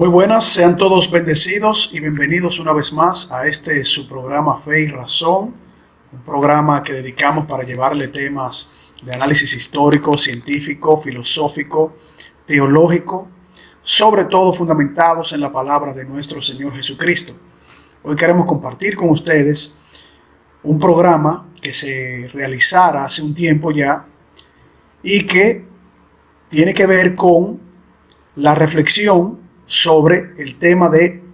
Muy buenas, sean todos bendecidos y bienvenidos una vez más a su programa Fe y Razón, un programa que dedicamos para llevarle temas de análisis histórico, científico, filosófico, teológico, sobre todo fundamentados en la palabra de nuestro Señor Jesucristo. Hoy queremos compartir con ustedes un programa que se realizara hace un tiempo ya y que tiene que ver con la reflexión sobre el tema de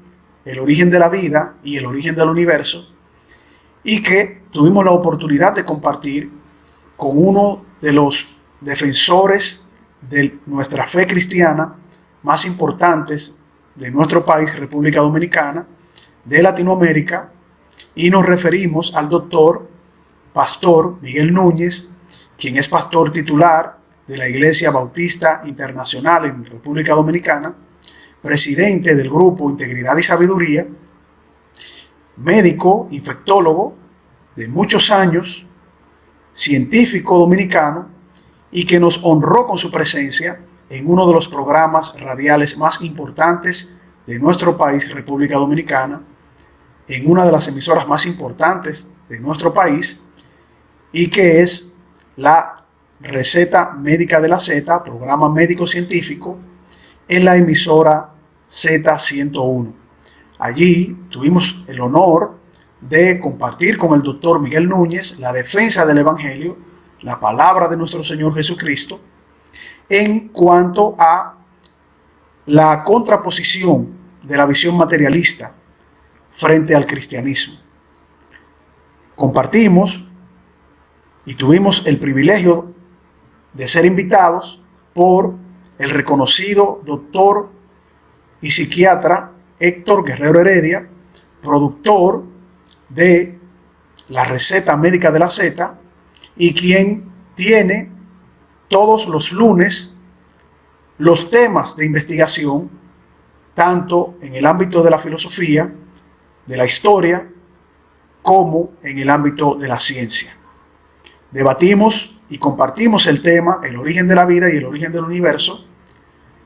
el origen de la vida y el origen del universo, y que tuvimos la oportunidad de compartir con uno de los defensores de nuestra fe cristiana más importantes de nuestro país, República Dominicana, de Latinoamérica, y nos referimos al doctor Pastor Miguel Núñez, quien es pastor titular de la Iglesia Bautista Internacional en República Dominicana, presidente del grupo Integridad y Sabiduría, médico, infectólogo de muchos años, científico dominicano, y que nos honró con su presencia en uno de los programas radiales más importantes de nuestro país, República Dominicana, en una de las emisoras más importantes de nuestro país, y que es la Receta Médica de la Z, programa médico científico, en la emisora Z101. Allí tuvimos el honor de compartir con el doctor Miguel Núñez la defensa del Evangelio, la palabra de nuestro Señor Jesucristo, en cuanto a la contraposición de la visión materialista frente al cristianismo. Compartimos y tuvimos el privilegio de ser invitados por el reconocido doctor y psiquiatra Héctor Guerrero Heredia, productor de la Receta Médica de la Z, y quien tiene todos los lunes los temas de investigación, tanto en el ámbito de la filosofía, de la historia, como en el ámbito de la ciencia. Debatimos y compartimos el tema, el origen de la vida y el origen del universo,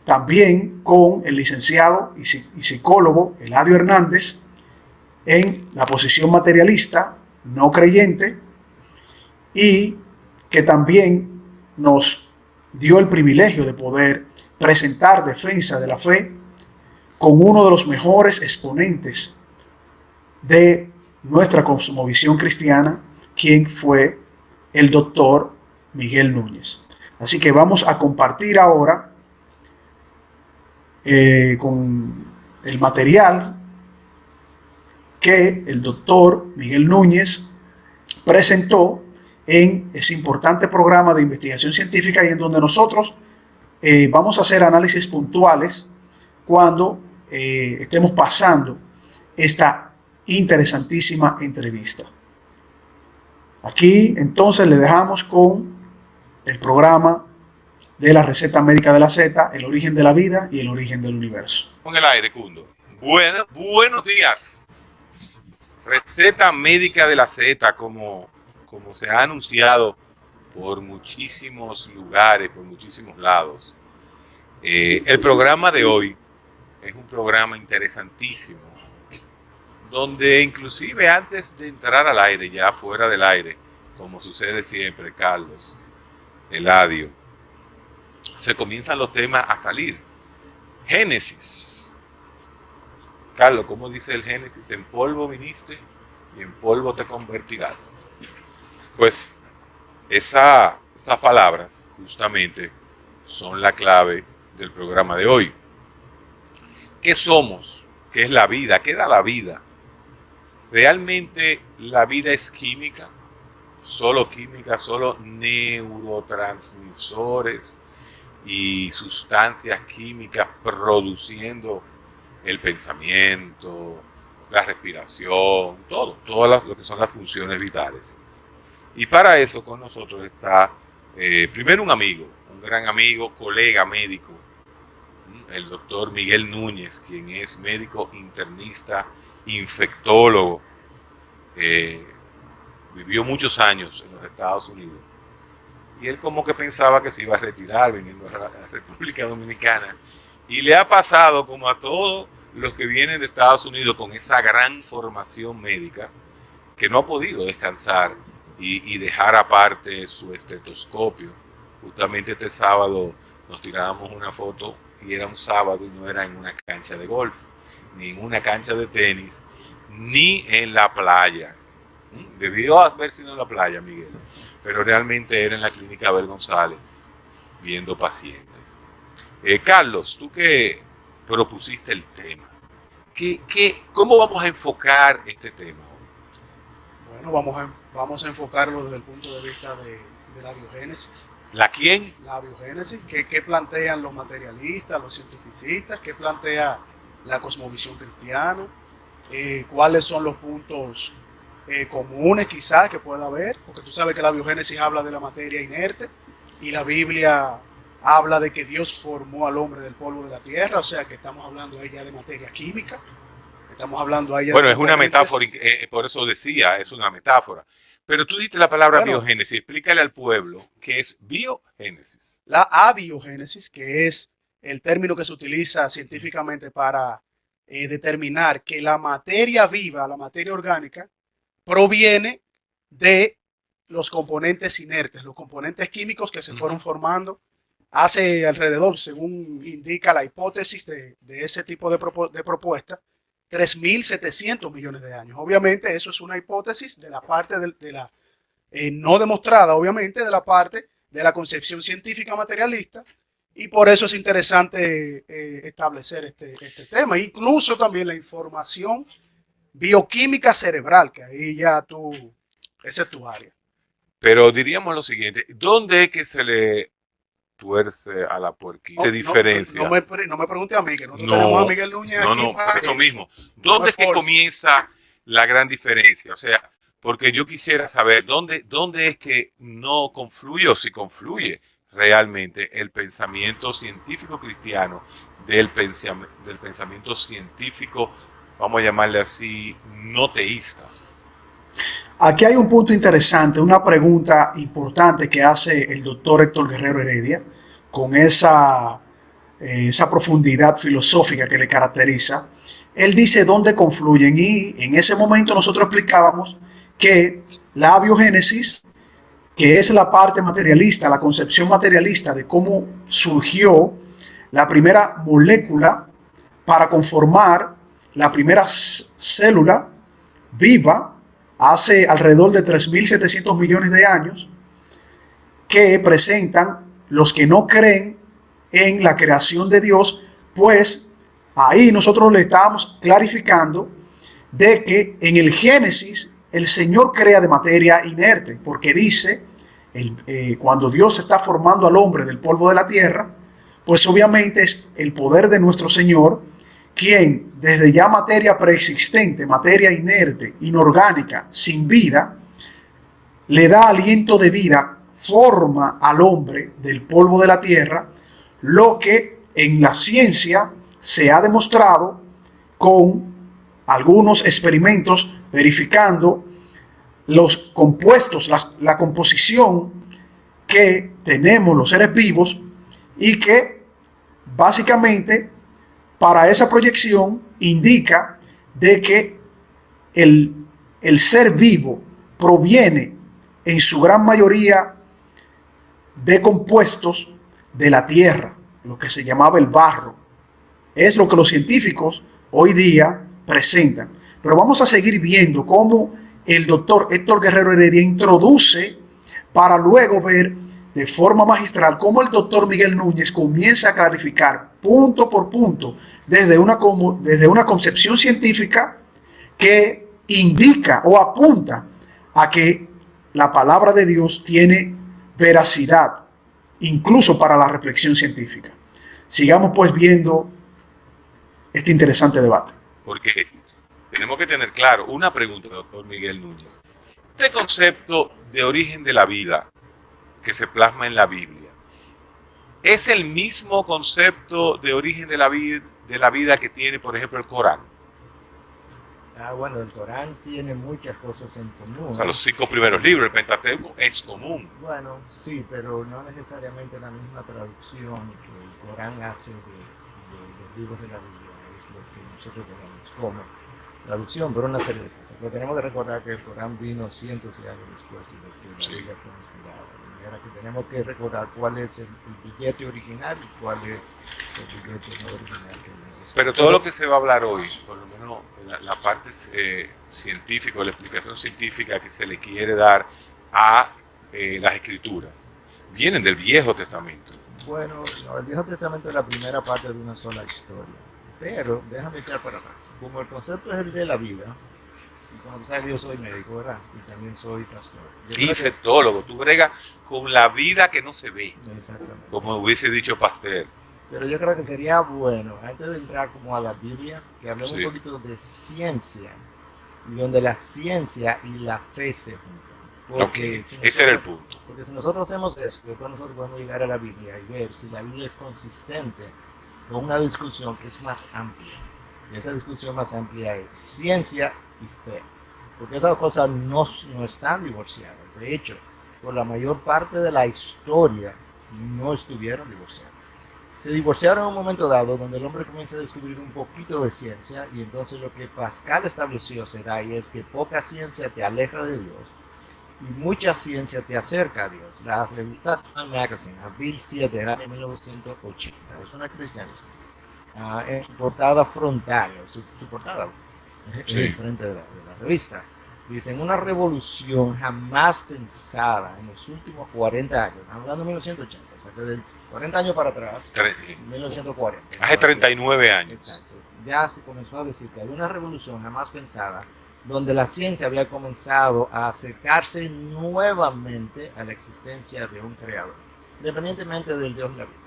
también con el licenciado y psicólogo Eladio Hernández, en la posición materialista, no creyente, y que también nos dio el privilegio de poder presentar defensa de la fe con uno de los mejores exponentes de nuestra cosmovisión cristiana, quien fue el doctor Miguel Núñez. Así que vamos a compartir ahora con el material que el doctor Miguel Núñez presentó en ese importante programa de investigación científica, y en donde nosotros vamos a hacer análisis puntuales cuando estemos pasando esta interesantísima entrevista. Aquí entonces le dejamos con el programa de la Receta Médica de la Z, el origen de la vida y el origen del universo. Con el aire, Cundo. Buenos días. Receta Médica de la Z, como se ha anunciado por muchísimos lugares, por muchísimos lados. El programa de hoy es un programa interesantísimo, donde inclusive antes de entrar al aire, ya fuera del aire, como sucede siempre, Carlos, Eladio, se comienzan los temas a salir. Génesis. Carlos, ¿cómo dice el Génesis? En polvo viniste y en polvo te convertirás. Pues esas palabras justamente son la clave del programa de hoy. ¿Qué somos? ¿Qué es la vida? ¿Qué da la vida? ¿Realmente la vida es química? Solo neurotransmisores y sustancias químicas produciendo el pensamiento, la respiración, todo lo que son las funciones vitales. Y para eso con nosotros está primero un amigo, un gran amigo, colega médico, el doctor Miguel Núñez, quien es médico internista, infectólogo, vivió muchos años en los Estados Unidos. Y él como que pensaba que se iba a retirar viniendo a la República Dominicana, Y le ha pasado como a todos los que vienen de Estados Unidos con esa gran formación médica, que no ha podido descansar y dejar aparte su estetoscopio. Justamente este sábado nos tirábamos una foto y era un sábado y no era en una cancha de golf, ni en una cancha de tenis, ni en la playa. Debió haber sido en la playa, Miguel, pero realmente era en la clínica Abel González, viendo pacientes. Carlos, tú que propusiste el tema, ¿cómo vamos a enfocar este tema hoy? Bueno, vamos a enfocarlo desde el punto de vista de la biogénesis. ¿La quién? La biogénesis, ¿qué plantean los materialistas, los cientificistas? ¿Qué plantea la cosmovisión cristiana? ¿Cuáles son los puntos comunes quizás que pueda haber? Porque tú sabes que la biogénesis habla de la materia inerte y la Biblia habla de que Dios formó al hombre del polvo de la tierra, o sea que estamos hablando ahí ya de materia química. Estamos hablando ahí. Bueno, es una metáfora, por eso decía, es una metáfora. Pero tú diste la palabra biogénesis. Explícale al pueblo qué es biogénesis. La abiogénesis, que es el término que se utiliza científicamente para determinar que la materia viva, la materia orgánica, proviene de los componentes inertes, los componentes químicos que se fueron formando hace alrededor, según indica la hipótesis de ese tipo de propuesta, 3.700 millones de años. Obviamente eso es una hipótesis de la parte de la no demostrada, obviamente, de la parte de la concepción científica materialista, y por eso es interesante establecer este tema. Incluso también la información bioquímica cerebral, que ahí ya esa es tu área. Pero diríamos lo siguiente, ¿dónde es que se le tuerce a la puerquita? Se diferencia. No me pregunte a mí, que nosotros tenemos a Miguel Núñez aquí. No, por eso mismo. ¿Dónde es que comienza la gran diferencia? O sea, porque yo quisiera saber dónde es que no confluye, o si confluye realmente el pensamiento científico cristiano del pensamiento científico, vamos a llamarle así, no teísta. Aquí hay un punto interesante, una pregunta importante que hace el doctor Héctor Guerrero Heredia con esa profundidad filosófica que le caracteriza. Él dice dónde confluyen, y en ese momento nosotros explicábamos que la biogénesis, que es la parte materialista, la concepción materialista de cómo surgió la primera molécula para conformar la primera célula viva, hace alrededor de 3.700 millones de años, que presentan los que no creen en la creación de Dios, pues ahí nosotros le estábamos clarificando de que en el Génesis el Señor crea de materia inerte, porque dice, cuando Dios está formando al hombre del polvo de la tierra, pues obviamente es el poder de nuestro Señor quien desde ya materia preexistente, materia inerte, inorgánica, sin vida, le da aliento de vida, forma al hombre del polvo de la tierra, lo que en la ciencia se ha demostrado con algunos experimentos verificando los compuestos, la composición que tenemos los seres vivos, y que básicamente para esa proyección indica de que el ser vivo proviene en su gran mayoría de compuestos de la tierra, lo que se llamaba el barro. Es lo que los científicos hoy día presentan. Pero vamos a seguir viendo cómo el doctor Héctor Guerrero Heredia introduce, para luego ver de forma magistral cómo el doctor Miguel Núñez comienza a clarificar punto por punto desde una concepción científica que indica o apunta a que la palabra de Dios tiene veracidad, incluso para la reflexión científica. Sigamos pues viendo este interesante debate. Porque tenemos que tener claro una pregunta, doctor Miguel Núñez. Este concepto de origen de la vida que se plasma en la Biblia, ¿es el mismo concepto de origen de la vida que tiene, por ejemplo, el Corán? Bueno, el Corán tiene muchas cosas en común. O sea, los 5 primeros libros, el Pentateuco, es común. Bueno, sí, pero no necesariamente la misma traducción que el Corán hace de libros de la Biblia es lo que nosotros tenemos como traducción, pero una serie de cosas. Pero tenemos que recordar que el Corán vino cientos de años después de que la Sí. Biblia fue inspirada. De manera que tenemos que recordar cuál es el billete original y cuál es el billete no original que vimos. Pero todo lo que se va a hablar hoy, por lo menos la parte científica o la explicación científica que se le quiere dar a las escrituras, vienen del Viejo Testamento. Bueno, no, el Viejo Testamento es la primera parte de una sola historia. Pero déjame echar para atrás. Como el concepto es el de la vida, y como tú sabes, yo soy médico, ¿verdad? Y también soy pastor. Yo creo que- Infectólogo, tú bregas con la vida que no se ve, Exactamente. como hubiese dicho Pasteur. Pero yo creo que sería bueno, antes de entrar como a la Biblia, que hablemos Sí. un poquito de ciencia, y donde la ciencia y la fe se juntan. Porque Ok, si ese era el nosotros- punto. Porque si nosotros hacemos eso, después nosotros podemos llegar a la Biblia y ver si la Biblia es consistente con una discusión que es más amplia. Y esa discusión más amplia es ciencia y fe. Porque esas cosas no están divorciadas. De hecho, por la mayor parte de la historia no estuvieron divorciadas. Se divorciaron en un momento dado donde el hombre comienza a descubrir un poquito de ciencia y entonces lo que Pascal estableció será y es que poca ciencia te aleja de Dios y mucha ciencia te acerca a Dios. La revista Time Magazine, abril 7 del año 1980, es una cristianismo. En su portada frontal, su portada Sí. en el frente de la revista, dicen una revolución jamás pensada en los últimos 40 años, hablando de 1980, o sea que de 40 años para atrás, 1940. Hace 39 años. Exacto. Ya se comenzó a decir que hay una revolución jamás pensada donde la ciencia había comenzado a acercarse nuevamente a la existencia de un creador, independientemente del Dios de la Biblia.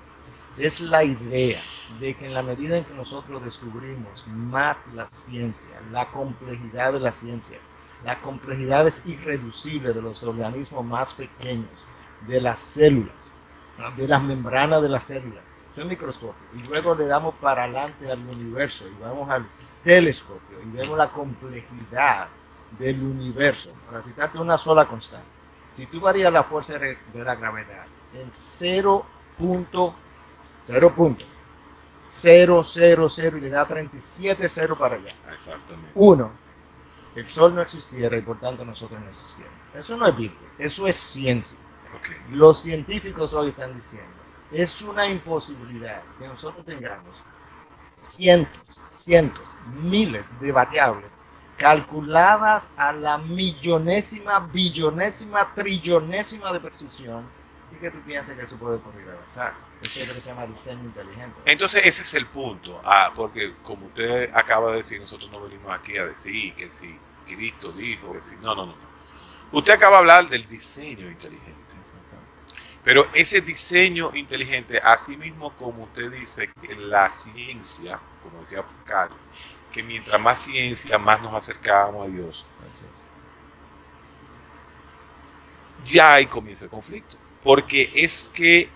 Es la idea de que en la medida en que nosotros descubrimos más la ciencia, la complejidad de la ciencia, la complejidad es irreducible de los organismos más pequeños, de las células, de las membranas de las células, es un microscopio, y luego le damos para adelante al universo y vamos al telescopio y vemos la complejidad del universo. Para citarte una sola constante, si tú varías la fuerza de la gravedad en 0.000 y le da 37 0 para allá, Exactamente. 1, el sol no existiera y por tanto nosotros no existiéramos. Eso no es Biblia, eso es ciencia. Ok. Los científicos hoy están diciendo, es una imposibilidad que nosotros tengamos cientos, miles de variables calculadas a la millonésima, billonésima, trillonésima de precisión y que tú pienses que eso puede ocurrir al azar. Eso es lo que se llama diseño inteligente. Entonces ese es el punto, porque como usted acaba de decir, nosotros no venimos aquí a decir que si Cristo dijo, que si no. Usted acaba de hablar del diseño inteligente. Pero ese diseño inteligente, así mismo como usted dice que la ciencia, como decía Pascal, que mientras más ciencia, más nos acercábamos a Dios, Así es. ya ahí comienza el conflicto. Porque es que,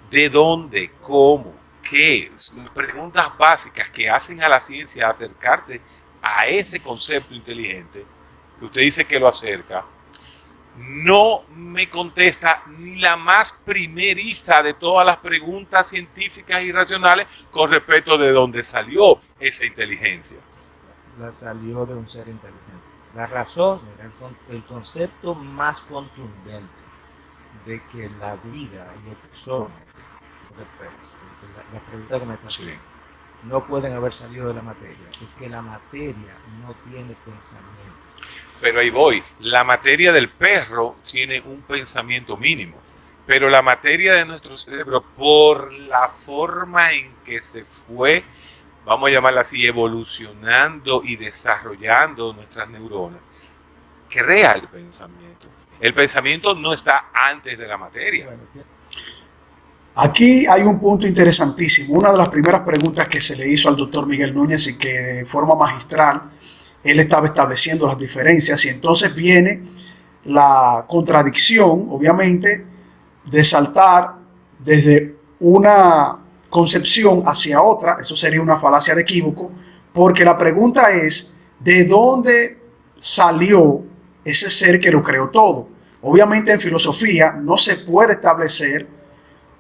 ¿de dónde? ¿Cómo? ¿Qué? Preguntas básicas que hacen a la ciencia acercarse a ese concepto inteligente, que usted dice que lo acerca, no me contesta ni la más primeriza de todas las preguntas científicas y racionales con respecto de dónde salió esa inteligencia. La salió de un ser inteligente. La razón, el concepto más contundente de que la vida y lo que somos, la pregunta que me está haciendo, no pueden haber salido de la materia, es que la materia no tiene pensamiento. Pero ahí voy, la materia del perro tiene un pensamiento mínimo, pero la materia de nuestro cerebro, por la forma en que se fue, vamos a llamarla así, evolucionando y desarrollando nuestras neuronas, crea el pensamiento. El pensamiento no está antes de la materia. Aquí hay un punto interesantísimo. Una de las primeras preguntas que se le hizo al doctor Miguel Núñez y que de forma magistral él estaba estableciendo las diferencias y entonces viene la contradicción, obviamente, de saltar desde una concepción hacia otra. Eso sería una falacia de equívoco, porque la pregunta es, ¿de dónde salió ese ser que lo creó todo? Obviamente en filosofía no se puede establecer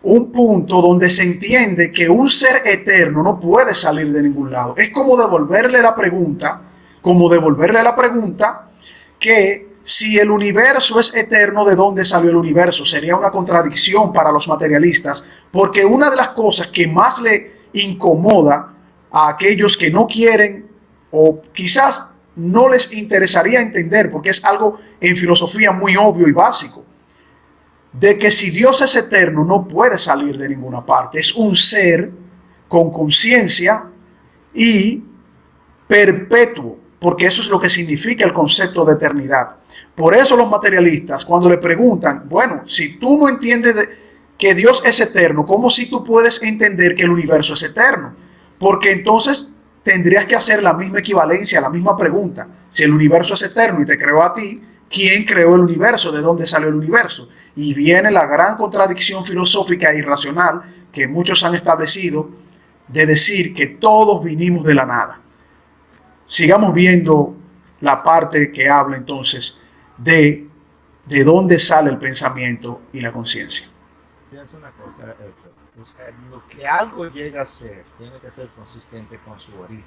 un punto donde se entiende que un ser eterno no puede salir de ningún lado. Es como devolverle la pregunta, que si el universo es eterno, ¿de dónde salió el universo? Sería una contradicción para los materialistas, porque una de las cosas que más le incomoda a aquellos que no quieren o quizás no les interesaría entender, porque es algo en filosofía muy obvio y básico, de que si Dios es eterno no puede salir de ninguna parte, es un ser con conciencia y perpetuo, porque eso es lo que significa el concepto de eternidad. Por eso los materialistas, cuando le preguntan, bueno, si tú no entiendes que Dios es eterno, ¿cómo si tú puedes entender que el universo es eterno? Porque entonces tendrías que hacer la misma equivalencia, la misma pregunta. Si el universo es eterno y te creó a ti, ¿quién creó el universo? ¿De dónde salió el universo? Y viene la gran contradicción filosófica e irracional que muchos han establecido de decir que todos vinimos de la nada. Sigamos viendo la parte que habla entonces de dónde sale el pensamiento y la conciencia. Piensa una cosa, o sea, lo que algo llega a ser tiene que ser consistente con su origen.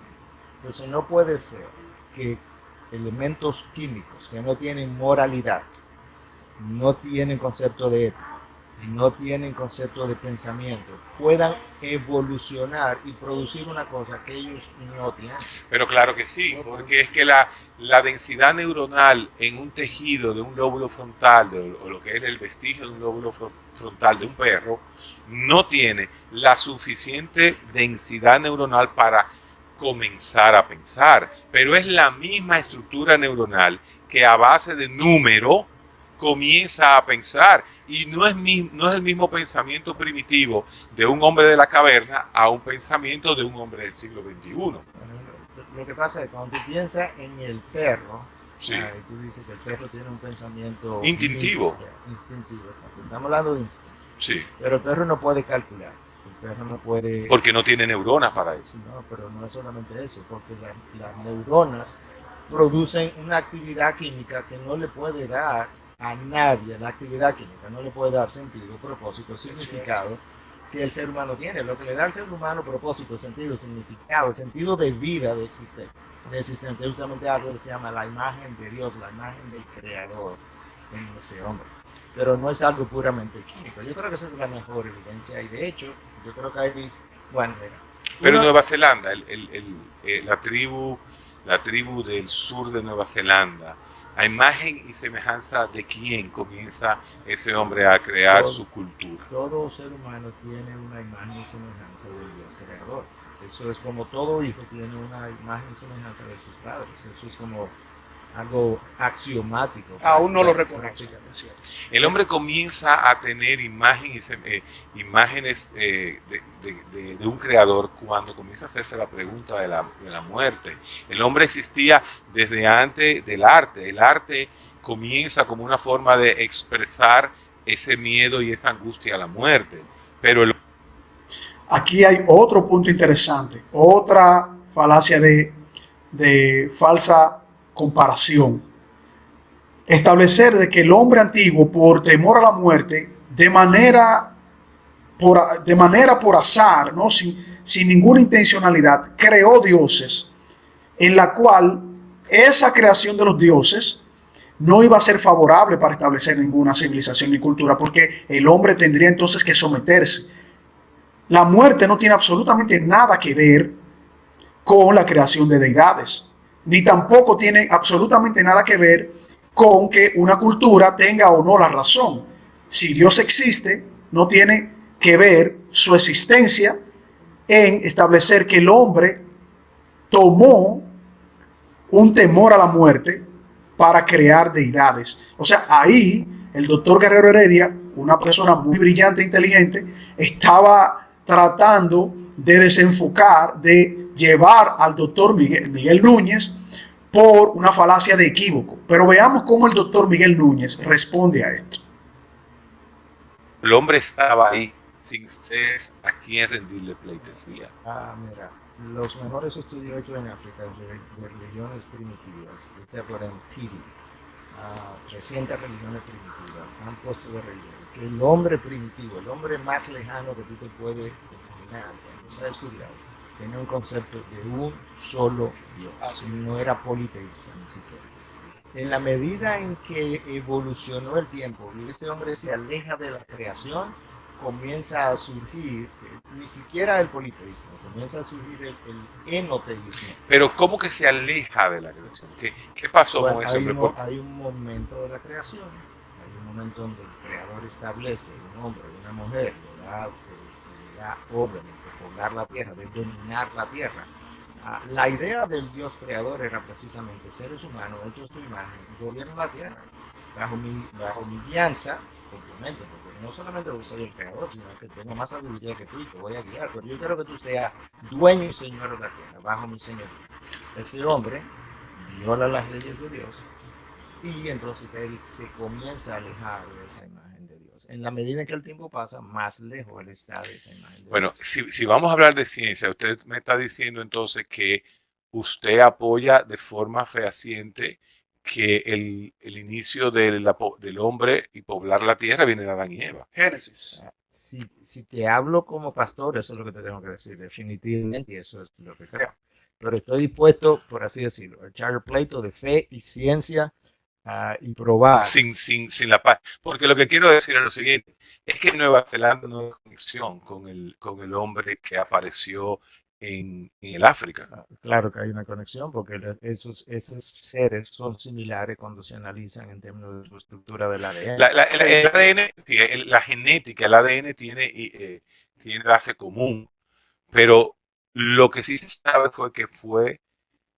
Entonces no puede ser que elementos químicos que no tienen moralidad, no tienen concepto de ética, no tienen concepto de pensamiento, puedan evolucionar y producir una cosa que ellos no tienen. Pero claro que sí, porque es que la densidad neuronal en un tejido de un lóbulo frontal, o lo que es el vestigio de un lóbulo frontal de un perro, no tiene la suficiente densidad neuronal para comenzar a pensar, pero es la misma estructura neuronal que a base de número comienza a pensar, y no es el mismo pensamiento primitivo de un hombre de la caverna a un pensamiento de un hombre del siglo XXI. Bueno, lo que pasa es que cuando tú piensas en el perro, sí, tú dices que el perro tiene un pensamiento instintivo. Instintivo, exacto. Estamos hablando de instinto. Sí. Pero el perro no puede calcular. El perro no puede... Porque no tiene neuronas para eso. No, pero no es solamente eso, porque las neuronas producen una actividad química que no le puede dar a nadie. La actividad química no le puede dar sentido, propósito, significado que el ser humano tiene. Lo que le da al ser humano propósito, sentido, significado, sentido de vida, de existencia, justamente algo que se llama la imagen de Dios, la imagen del Creador en ese hombre. Pero no es algo puramente químico. Yo creo que esa es la mejor evidencia, y de hecho, yo creo que hay, bueno, mira. Pero Nueva Zelanda, la tribu del sur de Nueva Zelanda, a imagen y semejanza de quién comienza ese hombre a crear su cultura. Todo ser humano tiene una imagen y semejanza del Dios creador. Eso es como todo hijo tiene una imagen y semejanza de sus padres. Eso es como algo axiomático. Aún no lo reconoce. El hombre comienza a tener imágenes de un creador cuando comienza a hacerse la pregunta de la muerte. El hombre existía desde antes del arte. El arte comienza como una forma de expresar ese miedo y esa angustia a la muerte. Pero aquí hay otro punto interesante, otra falacia de falsa comparación. Establecer de que el hombre antiguo, por temor a la muerte, de manera por azar, ¿no? sin ninguna intencionalidad, creó dioses, en la cual esa creación de los dioses no iba a ser favorable para establecer ninguna civilización ni cultura, porque el hombre tendría entonces que someterse. La muerte no tiene absolutamente nada que ver con la creación de deidades, ni tampoco tiene absolutamente nada que ver con que una cultura tenga o no la razón. Si Dios existe, no tiene que ver su existencia en establecer que el hombre tomó un temor a la muerte para crear deidades. O sea, ahí el doctor Guerrero Heredia, una persona muy brillante e inteligente, estaba tratando de desenfocar, de llevar al doctor Miguel Núñez por una falacia de equívoco. Pero veamos cómo el doctor Miguel Núñez responde a esto. El hombre estaba ahí sin ser a quien rendirle pleitesía. Mira, los mejores estudios hechos en África de religiones primitivas, hechas por MTV, recientes religiones primitivas han puesto de relieve que el hombre primitivo, el hombre más lejano que tú te puedes imaginar, cuando se ha estudiado, tenía un concepto de un solo Dios. No era politeísta ni siquiera. En la medida en que evolucionó el tiempo y este hombre se aleja de la creación, comienza a surgir, ni siquiera el politeísmo, comienza a surgir el enoteísmo. Pero ¿cómo que se aleja de la creación? ¿Qué pasó Bueno, con ese hombre? hay un momento de la creación, hay un momento donde el creador establece un hombre y una mujer, le da órdenes de poblar la tierra, de dominar la tierra. La idea del Dios creador era precisamente seres humanos hechos a su imagen, gobiernan la tierra bajo mi guianza, complemento, porque no solamente soy el creador, sino que tengo más sabiduría que tú y te voy a guiar, pero yo quiero que tú seas dueño y señor de la tierra, bajo mi señoría. Ese hombre viola las leyes de Dios y entonces él se comienza a alejar de esa imagen de Dios. En la medida en que el tiempo pasa, más lejos él está de esa imagen de Bueno, Dios. si vamos a hablar de ciencia, usted me está diciendo entonces que usted apoya de forma fehaciente que el inicio del hombre y poblar la tierra viene de Adán y Eva. Génesis. Si te hablo como pastor, eso es lo que te tengo que decir, definitivamente, y eso es lo que creo. Pero estoy dispuesto, por así decirlo, a echar el pleito de fe y ciencia y probar. Sin la paz. Porque lo que quiero decir es lo siguiente, es que Nueva Zelanda no hay conexión con el hombre que apareció en el África. Claro que hay una conexión, porque esos seres son similares cuando se analizan en términos de su estructura del ADN. El ADN, la genética, el ADN tiene base común, pero lo que sí se sabe fue,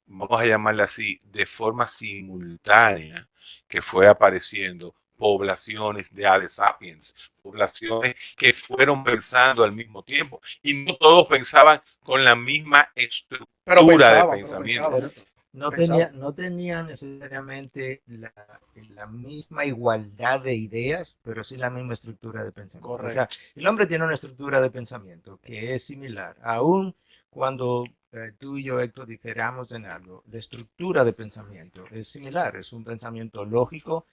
vamos a llamarle así, de forma simultánea, que fue apareciendo poblaciones de Ade Sapiens, poblaciones que fueron pensando al mismo tiempo, y no todos pensaban con la misma estructura de pensamiento. No tenían necesariamente la misma igualdad de ideas, pero sí la misma estructura de pensamiento. Correcto. O sea, el hombre tiene una estructura de pensamiento que es similar, aún cuando tú y yo, Héctor, diferamos en algo. La estructura de pensamiento es similar, es un pensamiento lógico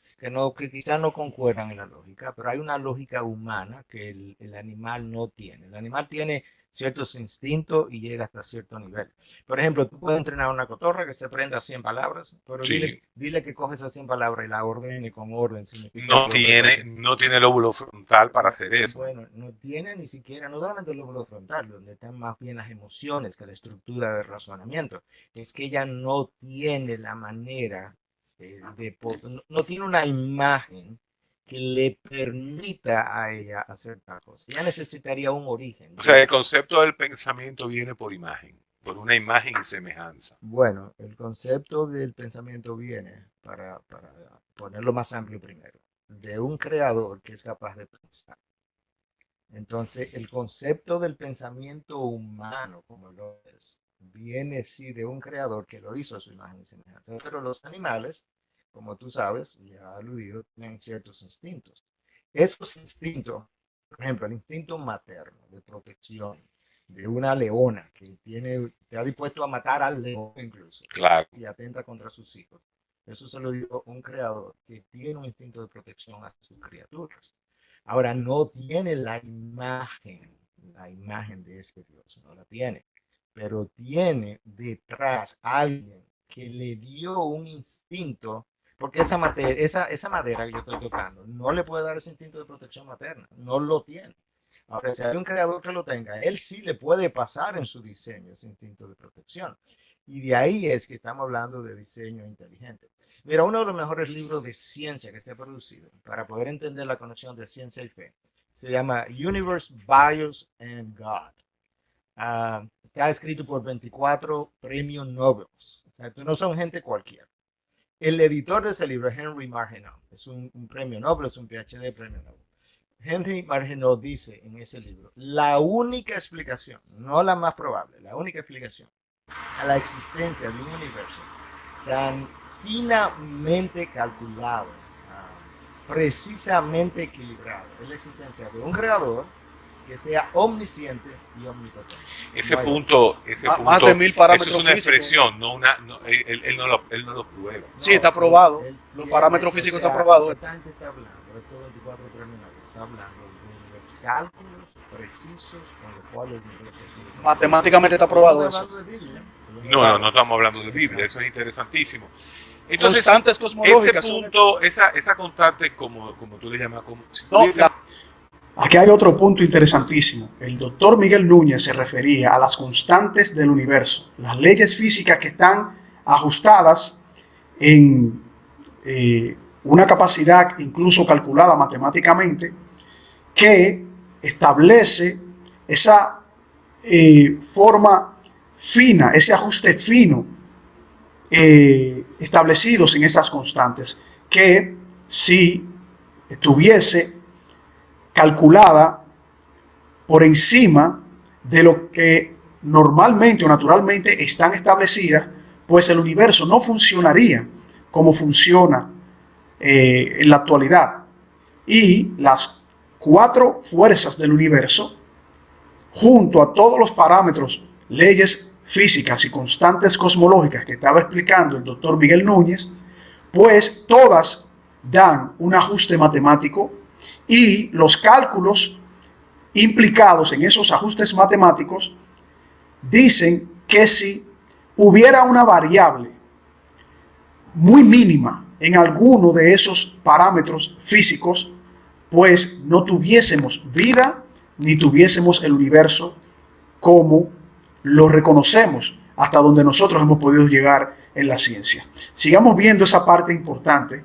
que quizás no concuerdan en la lógica, pero hay una lógica humana que el animal no tiene. El animal tiene ciertos instintos y llega hasta cierto nivel. Por ejemplo, tú puedes entrenar a una cotorra que se aprenda 100 palabras, pero Sí. dile que coge esas 100 palabras y la ordene con orden. No tiene lóbulo frontal para hacer eso. Bueno, no tiene ni siquiera, no solamente el lóbulo frontal, donde están más bien las emociones que la estructura de razonamiento. Es que ella no tiene la manera no tiene una imagen que le permita a ella hacer tal cosa. Ella necesitaría un origen. O sea, el concepto del pensamiento viene por imagen, por una imagen y semejanza. Bueno, el concepto del pensamiento viene, para ponerlo más amplio primero, de un creador que es capaz de pensar. Entonces, el concepto del pensamiento humano, como lo es, viene sí de un creador que lo hizo a su imagen y semejanza. Pero los animales, como tú sabes, ya aludido, tienen ciertos instintos. Esos instintos, por ejemplo, el instinto materno de protección de una leona que está dispuesto a matar al león incluso, claro, y atenta contra sus hijos. Eso se lo dio un creador que tiene un instinto de protección hacia sus criaturas. Ahora, no tiene la imagen de ese Dios, no la tiene, pero tiene detrás a alguien que le dio un instinto, porque esa madera que yo estoy tocando no le puede dar ese instinto de protección materna, no lo tiene. Ahora, si hay un creador que lo tenga, él sí le puede pasar en su diseño ese instinto de protección. Y de ahí es que estamos hablando de diseño inteligente. Mira, uno de los mejores libros de ciencia que esté producido para poder entender la conexión de ciencia y fe se llama Universe, Bios and God. Está escrito por 24 premios Nobel. O sea, no son gente cualquiera. El editor de ese libro es Henry Margenau. Es un premio Nobel, es un PhD premio Nobel. Henry Margenau dice en ese libro, la única explicación, no la más probable, la única explicación a la existencia de un universo tan finamente calculado, precisamente equilibrado, es la existencia de un creador que sea omnisciente y omnipotente. Ese No hay punto, Más de 1000 parámetros eso es una físicos. expresión, no una, no, él no lo prueba. Sí, está probado. Los tiene, parámetros físicos o sea, están probados. ¿qué tanto está hablando? Estos 24 terminales está hablando de los cálculos precisos con los cuales nosotros hacemos. Matemáticamente está probado No eso. estoy hablando de Biblia. No estamos hablando de Biblia, eso es interesantísimo. Entonces, Constantes ese cosmológicas. punto, esa constante, como tú le llamas, como si No, tuviese- Aquí hay otro punto interesantísimo. El doctor Miguel Núñez se refería a las constantes del universo, las leyes físicas que están ajustadas en una capacidad incluso calculada matemáticamente que establece esa forma fina, ese ajuste fino establecidos en esas constantes, que si estuviese calculada por encima de lo que normalmente o naturalmente están establecidas, pues el universo no funcionaría como funciona en la actualidad. Y las 4 fuerzas del universo, junto a todos los parámetros, leyes físicas y constantes cosmológicas que estaba explicando el doctor Miguel Núñez, pues todas dan un ajuste matemático y los cálculos implicados en esos ajustes matemáticos dicen que si hubiera una variable muy mínima en alguno de esos parámetros físicos, pues no tuviésemos vida ni tuviésemos el universo como lo reconocemos hasta donde nosotros hemos podido llegar en la ciencia. Sigamos viendo esa parte importante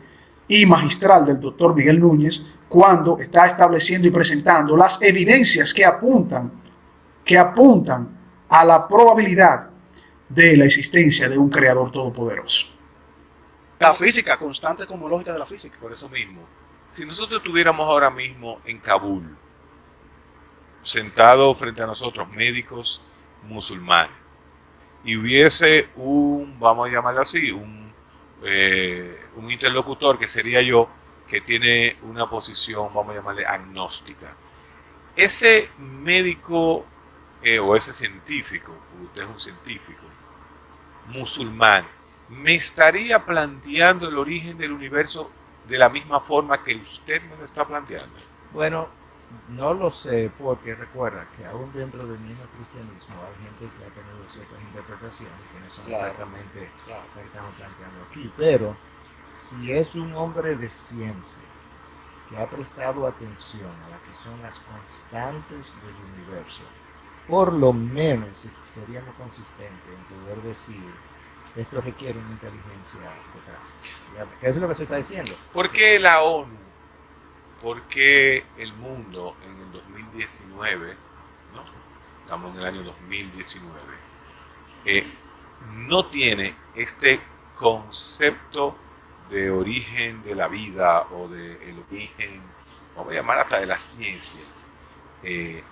y magistral del doctor Miguel Núñez cuando está estableciendo y presentando las evidencias que apuntan a la probabilidad de la existencia de un creador todopoderoso. La física, constante cosmológica de la física. Por eso mismo, si nosotros estuviéramos ahora mismo en Kabul, sentados frente a nosotros médicos musulmanes, y hubiese vamos a llamarlo así, un interlocutor que sería yo, que tiene una posición, vamos a llamarle agnóstica. Ese médico o ese científico, usted es un científico musulmán, me estaría planteando el origen del universo de la misma forma que usted me lo está planteando. Bueno, no lo sé, porque recuerda que aún dentro del mismo cristianismo hay gente que ha tenido ciertas interpretaciones que no son exactamente las que estamos planteando aquí, pero si es un hombre de ciencia que ha prestado atención a las que son las constantes del universo, por lo menos seríamos consistentes en poder decir esto requiere una inteligencia detrás. ¿Qué es lo que se está diciendo? ¿Por qué la ONU? ¿Por qué el mundo en el 2019, ¿no? Estamos en el año 2019, no tiene este concepto de origen de la vida o del origen, vamos a llamar hasta de las ciencias,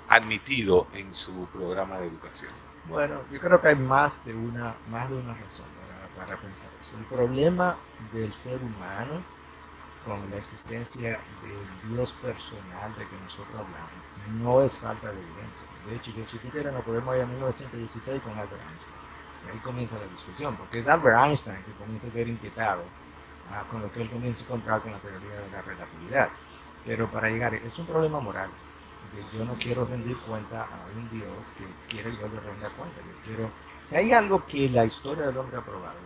admitido en su programa de educación? Bueno, yo creo que hay más de una razón para pensar eso. El problema del ser humano con la existencia del Dios personal de que nosotros hablamos no es falta de evidencia. De hecho, si tú quieres, nos podemos ir a 1916 con Albert Einstein. Y ahí comienza la discusión, porque es Albert Einstein que comienza a ser inquietado con lo que él comienza a encontrar con la teoría de la relatividad. Pero para llegar, es un problema moral. Yo no quiero rendir cuenta a un Dios que quiere que yo le rinda cuenta. Si hay algo que la historia del hombre ha probado,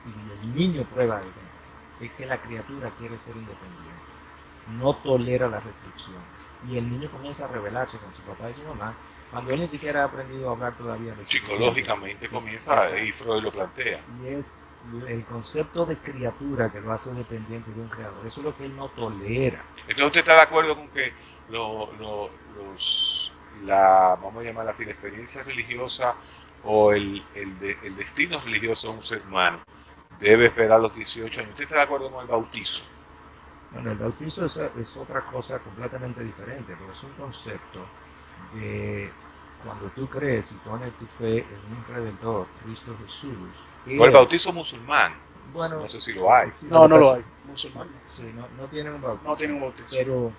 y el niño prueba de eso, es que la criatura quiere ser independiente, no tolera las restricciones. Y el niño comienza a rebelarse con su papá y su mamá, cuando él ni siquiera ha aprendido a hablar todavía. Psicológicamente comienza, y Freud lo plantea. Y es el concepto de criatura que lo hace dependiente de un creador. Eso es lo que él no tolera. Entonces usted está de acuerdo con que vamos a llamarla así, la experiencia religiosa o el destino religioso de un ser humano debe esperar los 18 años. ¿Usted está de acuerdo con el bautizo? Bueno, el bautizo es otra cosa completamente diferente, pero es un concepto de cuando tú crees y pones tu fe en un Redentor, Cristo Jesús. O el bautizo musulmán. Bueno, no sé si lo hay. No lo hay. Musulmán. Sí, no tienen un bautismo. No tienen un bautismo. Pero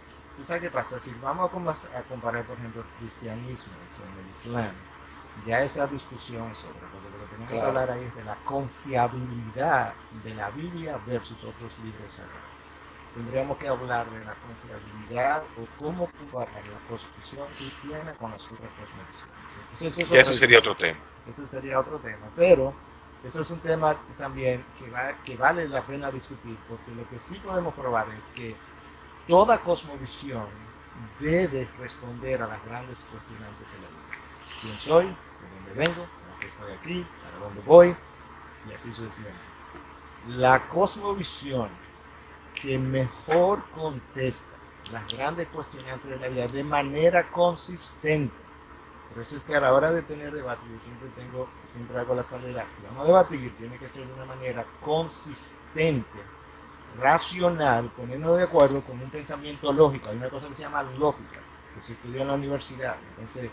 ¿Tú sabes qué pasa? Si vamos a comparar, por ejemplo, el cristianismo con el islam, ya esa discusión sobre lo que tenemos que hablar ahí es de la confiabilidad de la Biblia versus otros libros sagrados. Tendríamos que hablar de la confiabilidad o cómo comparar la cosmovisión cristiana con las otras cosmovisiones. Entonces, eso sería otro tema. Ese sería otro tema, pero eso es un tema también que vale la pena discutir, porque lo que sí podemos probar es que toda cosmovisión debe responder a las grandes cuestionantes de la vida. ¿Quién soy? ¿De dónde vengo? ¿Para qué estoy aquí? ¿Para dónde voy? Y así sucesivamente. La cosmovisión que mejor contesta las grandes cuestionantes de la vida de manera consistente. Por eso es que a la hora de tener debate, yo siempre hago la salvedad. Si vamos a debatir, tiene que ser de una manera consistente, racional, poniéndonos de acuerdo con un pensamiento lógico. Hay una cosa que se llama lógica, que se estudia en la universidad. Entonces,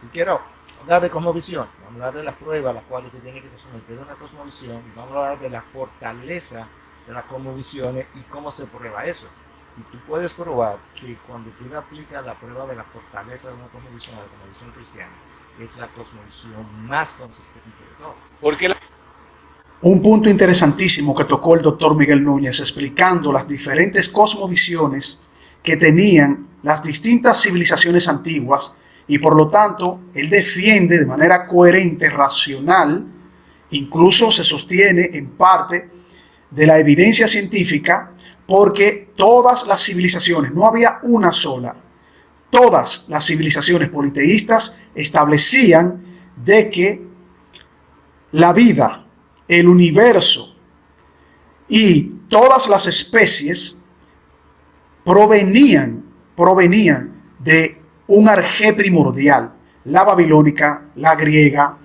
yo quiero hablar de cosmovisión, vamos a hablar de las pruebas a las cuales tú tienes que someter una cosmovisión, y vamos a hablar de la fortaleza de las cosmovisiones y cómo se prueba eso. Y tú puedes probar que cuando tú le aplicas la prueba de la fortaleza de una cosmovisión, a la cosmovisión cristiana, es la cosmovisión más consistente de todo. Porque Un punto interesantísimo que tocó el doctor Miguel Núñez explicando las diferentes cosmovisiones que tenían las distintas civilizaciones antiguas, y por lo tanto él defiende de manera coherente, racional, incluso se sostiene en parte de la evidencia científica, porque todas las civilizaciones, no había una sola, todas las civilizaciones politeístas establecían de que la vida, el universo y todas las especies provenían de un arjé primordial, la babilónica, la griega,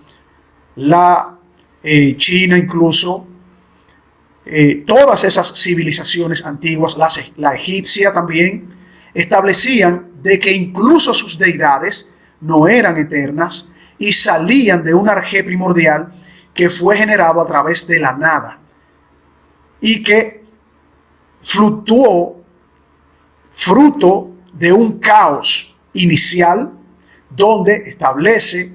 la china incluso, todas esas civilizaciones antiguas, la egipcia también, establecían de que incluso sus deidades no eran eternas y salían de un arjé primordial que fue generado a través de la nada y que fluctuó fruto de un caos inicial donde establece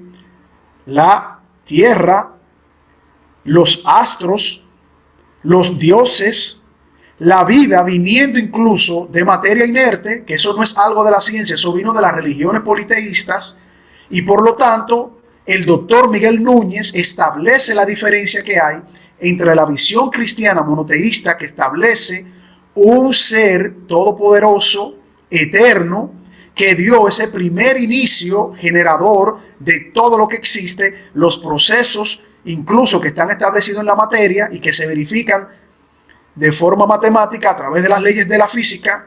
la tierra, los astros, los dioses, la vida viniendo incluso de materia inerte, que eso no es algo de la ciencia, eso vino de las religiones politeístas, y por lo tanto el doctor Miguel Núñez establece la diferencia que hay entre la visión cristiana monoteísta, que establece un ser todopoderoso, eterno, que dio ese primer inicio generador de todo lo que existe, los procesos incluso que están establecidos en la materia y que se verifican de forma matemática a través de las leyes de la física,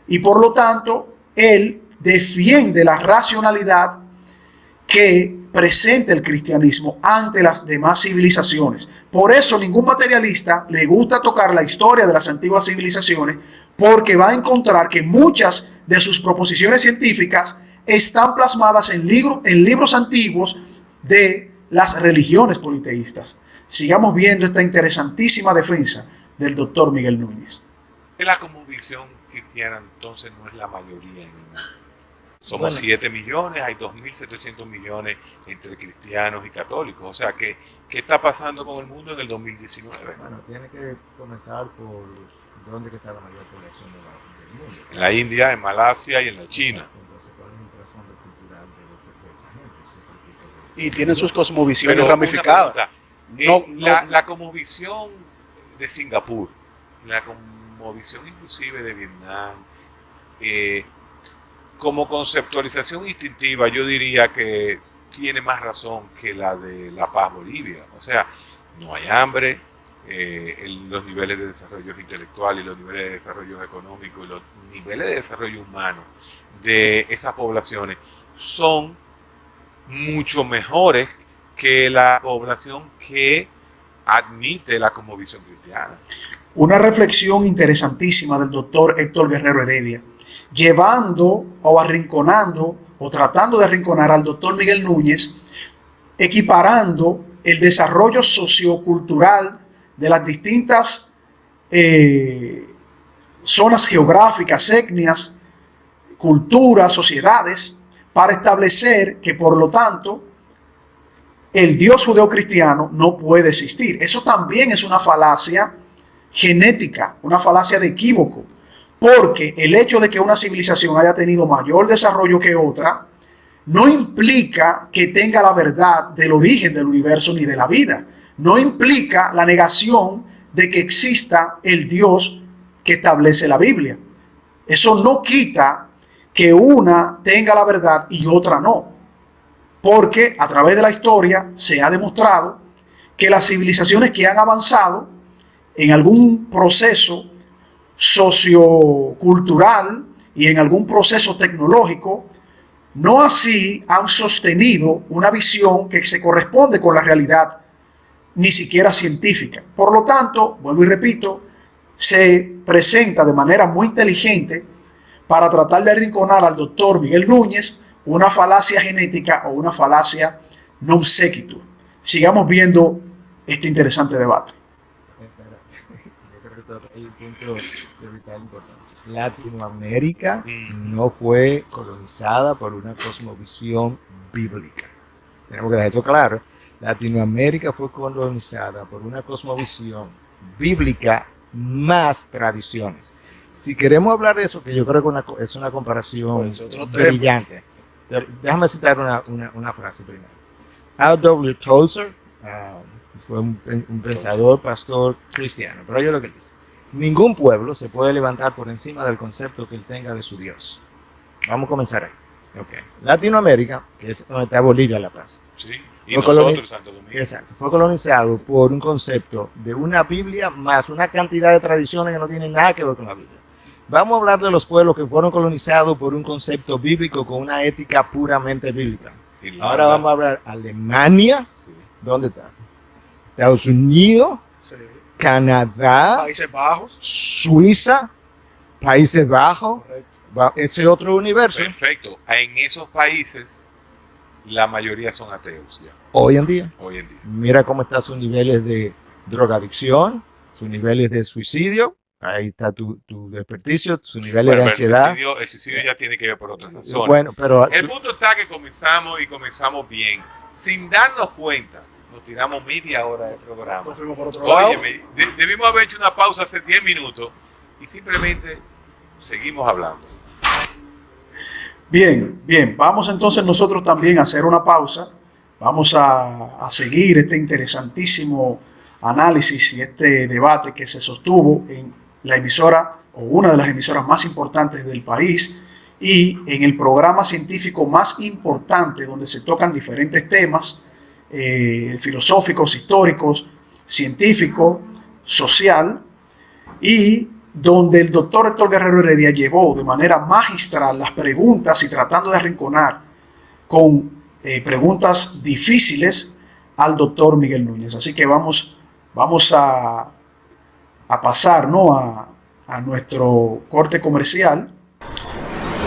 y por lo tanto él defiende la racionalidad que presenta el cristianismo ante las demás civilizaciones. Por eso ningún materialista le gusta tocar la historia de las antiguas civilizaciones, porque va a encontrar que muchas de sus proposiciones científicas están plasmadas en libros antiguos de las religiones politeístas. Sigamos viendo esta interesantísima defensa del doctor Miguel Núñez. la cosmovisión cristiana entonces no es la mayoría en el mundo. Somos 7 millones, hay 2.700 millones entre cristianos y católicos. O sea, ¿qué está pasando con el mundo en el 2019? Bueno, tiene que comenzar por dónde está la mayor población del mundo. En la India, en Malasia y en la China. Entonces, ¿cuál es el trasfondo cultural de esa gente? Y tienen sus cosmovisiones ramificadas. La cosmovisión de Singapur, la cosmovisión inclusive de Vietnam, como conceptualización instintiva, yo diría que tiene más razón que la de La Paz, Bolivia. O sea, no hay hambre, los niveles de desarrollo intelectual y los niveles de desarrollo económico y los niveles de desarrollo humano de esas poblaciones son mucho mejores que la población que admite la cosmovisión cristiana. Una reflexión interesantísima del doctor Héctor Guerrero Heredia, llevando o arrinconando o tratando de arrinconar al doctor Miguel Núñez, equiparando el desarrollo sociocultural de las distintas zonas geográficas, etnias, culturas, sociedades, para establecer que, por lo tanto, el Dios judeocristiano no puede existir. Eso también es una falacia genética, una falacia de equívoco, porque el hecho de que una civilización haya tenido mayor desarrollo que otra no implica que tenga la verdad del origen del universo ni de la vida. No implica la negación de que exista el Dios que establece la Biblia. Eso no quita que una tenga la verdad y otra no, porque a través de la historia se ha demostrado que las civilizaciones que han avanzado en algún proceso sociocultural y en algún proceso tecnológico, no así han sostenido una visión que se corresponde con la realidad, ni siquiera científica. Por lo tanto, vuelvo y repito, se presenta de manera muy inteligente para tratar de arrinconar al doctor Miguel Núñez una falacia genética o una falacia non sequitur. Sigamos viendo este interesante debate. Hay un punto de vital importancia. Latinoamérica no fue colonizada por una cosmovisión bíblica. Tenemos que dejar eso claro. Latinoamérica fue colonizada por una cosmovisión bíblica más tradiciones. Si queremos hablar de eso, que yo creo que es una comparación brillante. Déjame citar una frase primero. R.W. Tozer fue un pensador, pastor cristiano, pero yo lo que dice: ningún pueblo se puede levantar por encima del concepto que él tenga de su Dios. Vamos a comenzar ahí. Okay. Latinoamérica, que es donde está Bolivia, La Paz. Sí. Y nosotros, Santo Domingo. Exacto. Fue colonizado por un concepto de una Biblia más una cantidad de tradiciones que no tienen nada que ver con la Biblia. Vamos a hablar de los pueblos que fueron colonizados por un concepto bíblico con una ética puramente bíblica. Ahora vamos a hablar Alemania. Sí. ¿Dónde está? Estados Unidos. Sí. Canadá. Países Bajos. Suiza. Países Bajos. Correcto. Ese otro universo. Perfecto. En esos países la mayoría son ateos ya. Hoy en día. Hoy en día. Mira cómo están sus niveles de drogadicción, sus niveles de suicidio. Ahí está tu desperdicio, sus niveles de ansiedad. El suicidio ya tiene que ver por otras razones. Bueno, pero el punto está que comenzamos bien. Sin darnos cuenta, nos tiramos media hora de programa. Nos fuimos por otro lado. Óyeme, debimos haber hecho una pausa hace 10 minutos y simplemente seguimos hablando. Bien, vamos entonces nosotros también a hacer una pausa. Vamos a seguir este interesantísimo análisis y este debate que se sostuvo en la emisora o una de las emisoras más importantes del país y en el programa científico más importante donde se tocan diferentes temas filosóficos, históricos, científicos, social, y donde el doctor Héctor Guerrero Heredia llevó de manera magistral las preguntas y tratando de arrinconar con preguntas difíciles al doctor Miguel Núñez. Así que vamos a pasar, ¿no?, a nuestro corte comercial.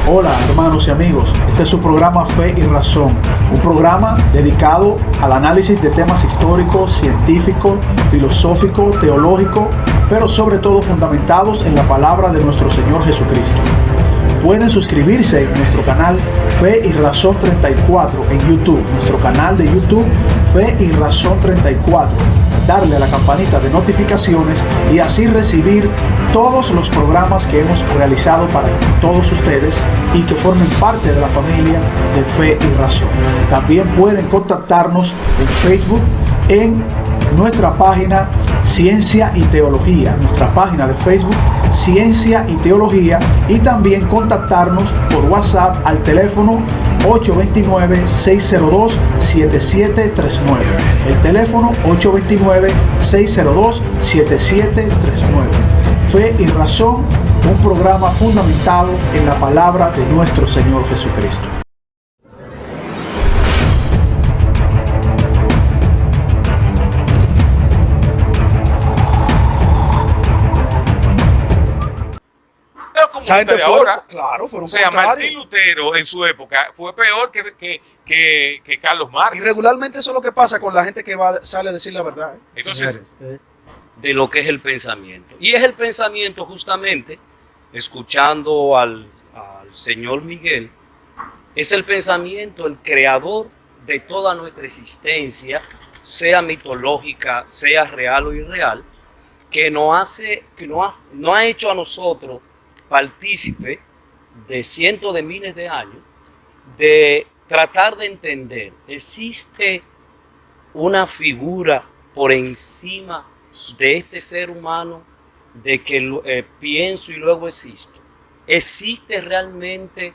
Hola hermanos y amigos, este es su programa Fe y Razón, un programa dedicado al análisis de temas históricos, científicos, filosóficos, teológicos, pero sobre todo fundamentados en la palabra de nuestro Señor Jesucristo. Pueden suscribirse en nuestro canal Fe y Razón 34 en YouTube, nuestro canal de YouTube Fe y Razón 34, darle a la campanita de notificaciones y así recibir todos los programas que hemos realizado para todos ustedes y que formen parte de la familia de Fe y Razón. También pueden contactarnos en Facebook en nuestra página Ciencia y Teología, nuestra página de Facebook Ciencia y Teología, y también contactarnos por WhatsApp al teléfono 829-602-7739. El teléfono 829-602-7739. Fe y Razón, un programa fundamentado en la palabra de nuestro Señor Jesucristo. De ahora, claro, fueron o sea, Martín Lutero en su época fue peor que Carlos Marx. Y regularmente eso es lo que pasa con la gente que sale a decir la verdad. Entonces, de lo que es el pensamiento. Y es el pensamiento justamente, escuchando al señor Miguel, es el pensamiento, el creador de toda nuestra existencia, sea mitológica, sea real o irreal, que nos ha hecho a nosotros partícipe de cientos de miles de años, de tratar de entender, existe una figura por encima de este ser humano, de que pienso y luego existo. Existe realmente,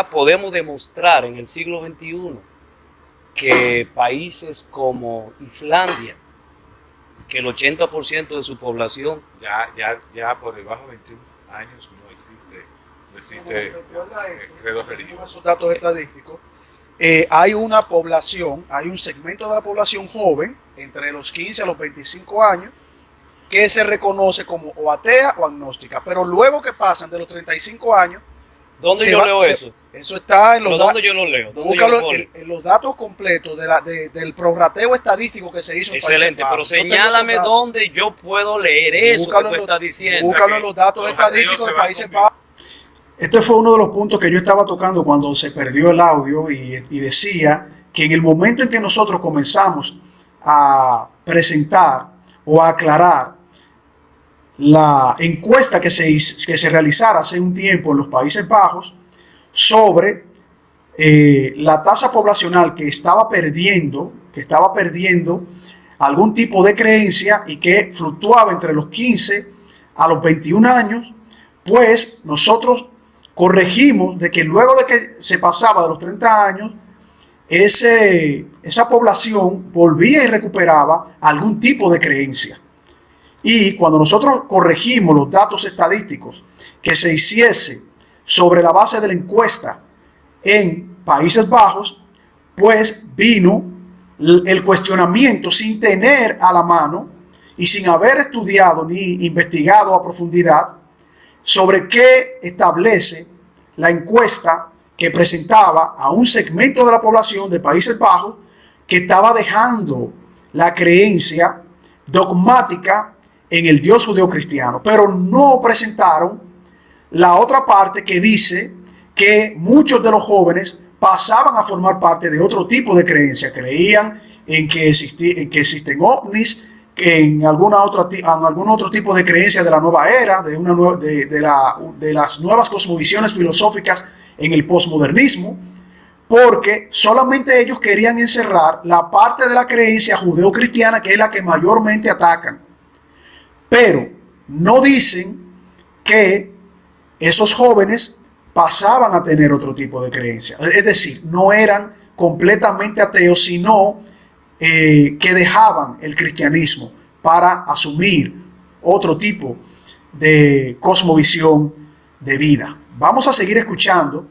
podemos demostrar en el siglo XXI que países como Islandia, que el 80% de su población Ya por debajo de 21 años no existe credo religioso. Esos datos estadísticos, hay una población, hay un segmento de la población joven, entre los 15 a los 25 años, que se reconoce como o atea o agnóstica, pero luego que pasan de los 35 años, ¿dónde yo leo eso? Eso está en los datos. ¿Dónde yo lo leo? Búscalo en los datos completos del prorrateo estadístico que se hizo en excelente, pero señálame dónde yo puedo leer eso que tú estás diciendo. Búscalo en los datos estadísticos de Países Bajos. Este fue uno de los puntos que yo estaba tocando cuando se perdió el audio y decía que en el momento en que nosotros comenzamos a presentar o a aclarar la encuesta que se realizara hace un tiempo en los Países Bajos sobre la tasa poblacional que estaba perdiendo algún tipo de creencia y que fluctuaba entre los 15 a los 21 años, pues nosotros corregimos de que luego de que se pasaba de los 30 años, esa población volvía y recuperaba algún tipo de creencia. Y cuando nosotros corregimos los datos estadísticos que se hiciese sobre la base de la encuesta en Países Bajos, pues vino el cuestionamiento sin tener a la mano y sin haber estudiado ni investigado a profundidad sobre qué establece la encuesta que presentaba a un segmento de la población de Países Bajos que estaba dejando la creencia dogmática en el Dios judeocristiano, pero no presentaron la otra parte que dice que muchos de los jóvenes pasaban a formar parte de otro tipo de creencia, creían en que existen ovnis, en algún otro tipo de creencia de la nueva era, de las nuevas cosmovisiones filosóficas en el posmodernismo, porque solamente ellos querían encerrar la parte de la creencia judeocristiana que es la que mayormente atacan, pero no dicen que esos jóvenes pasaban a tener otro tipo de creencia, es decir, no eran completamente ateos, sino que dejaban el cristianismo para asumir otro tipo de cosmovisión de vida. Vamos a seguir escuchando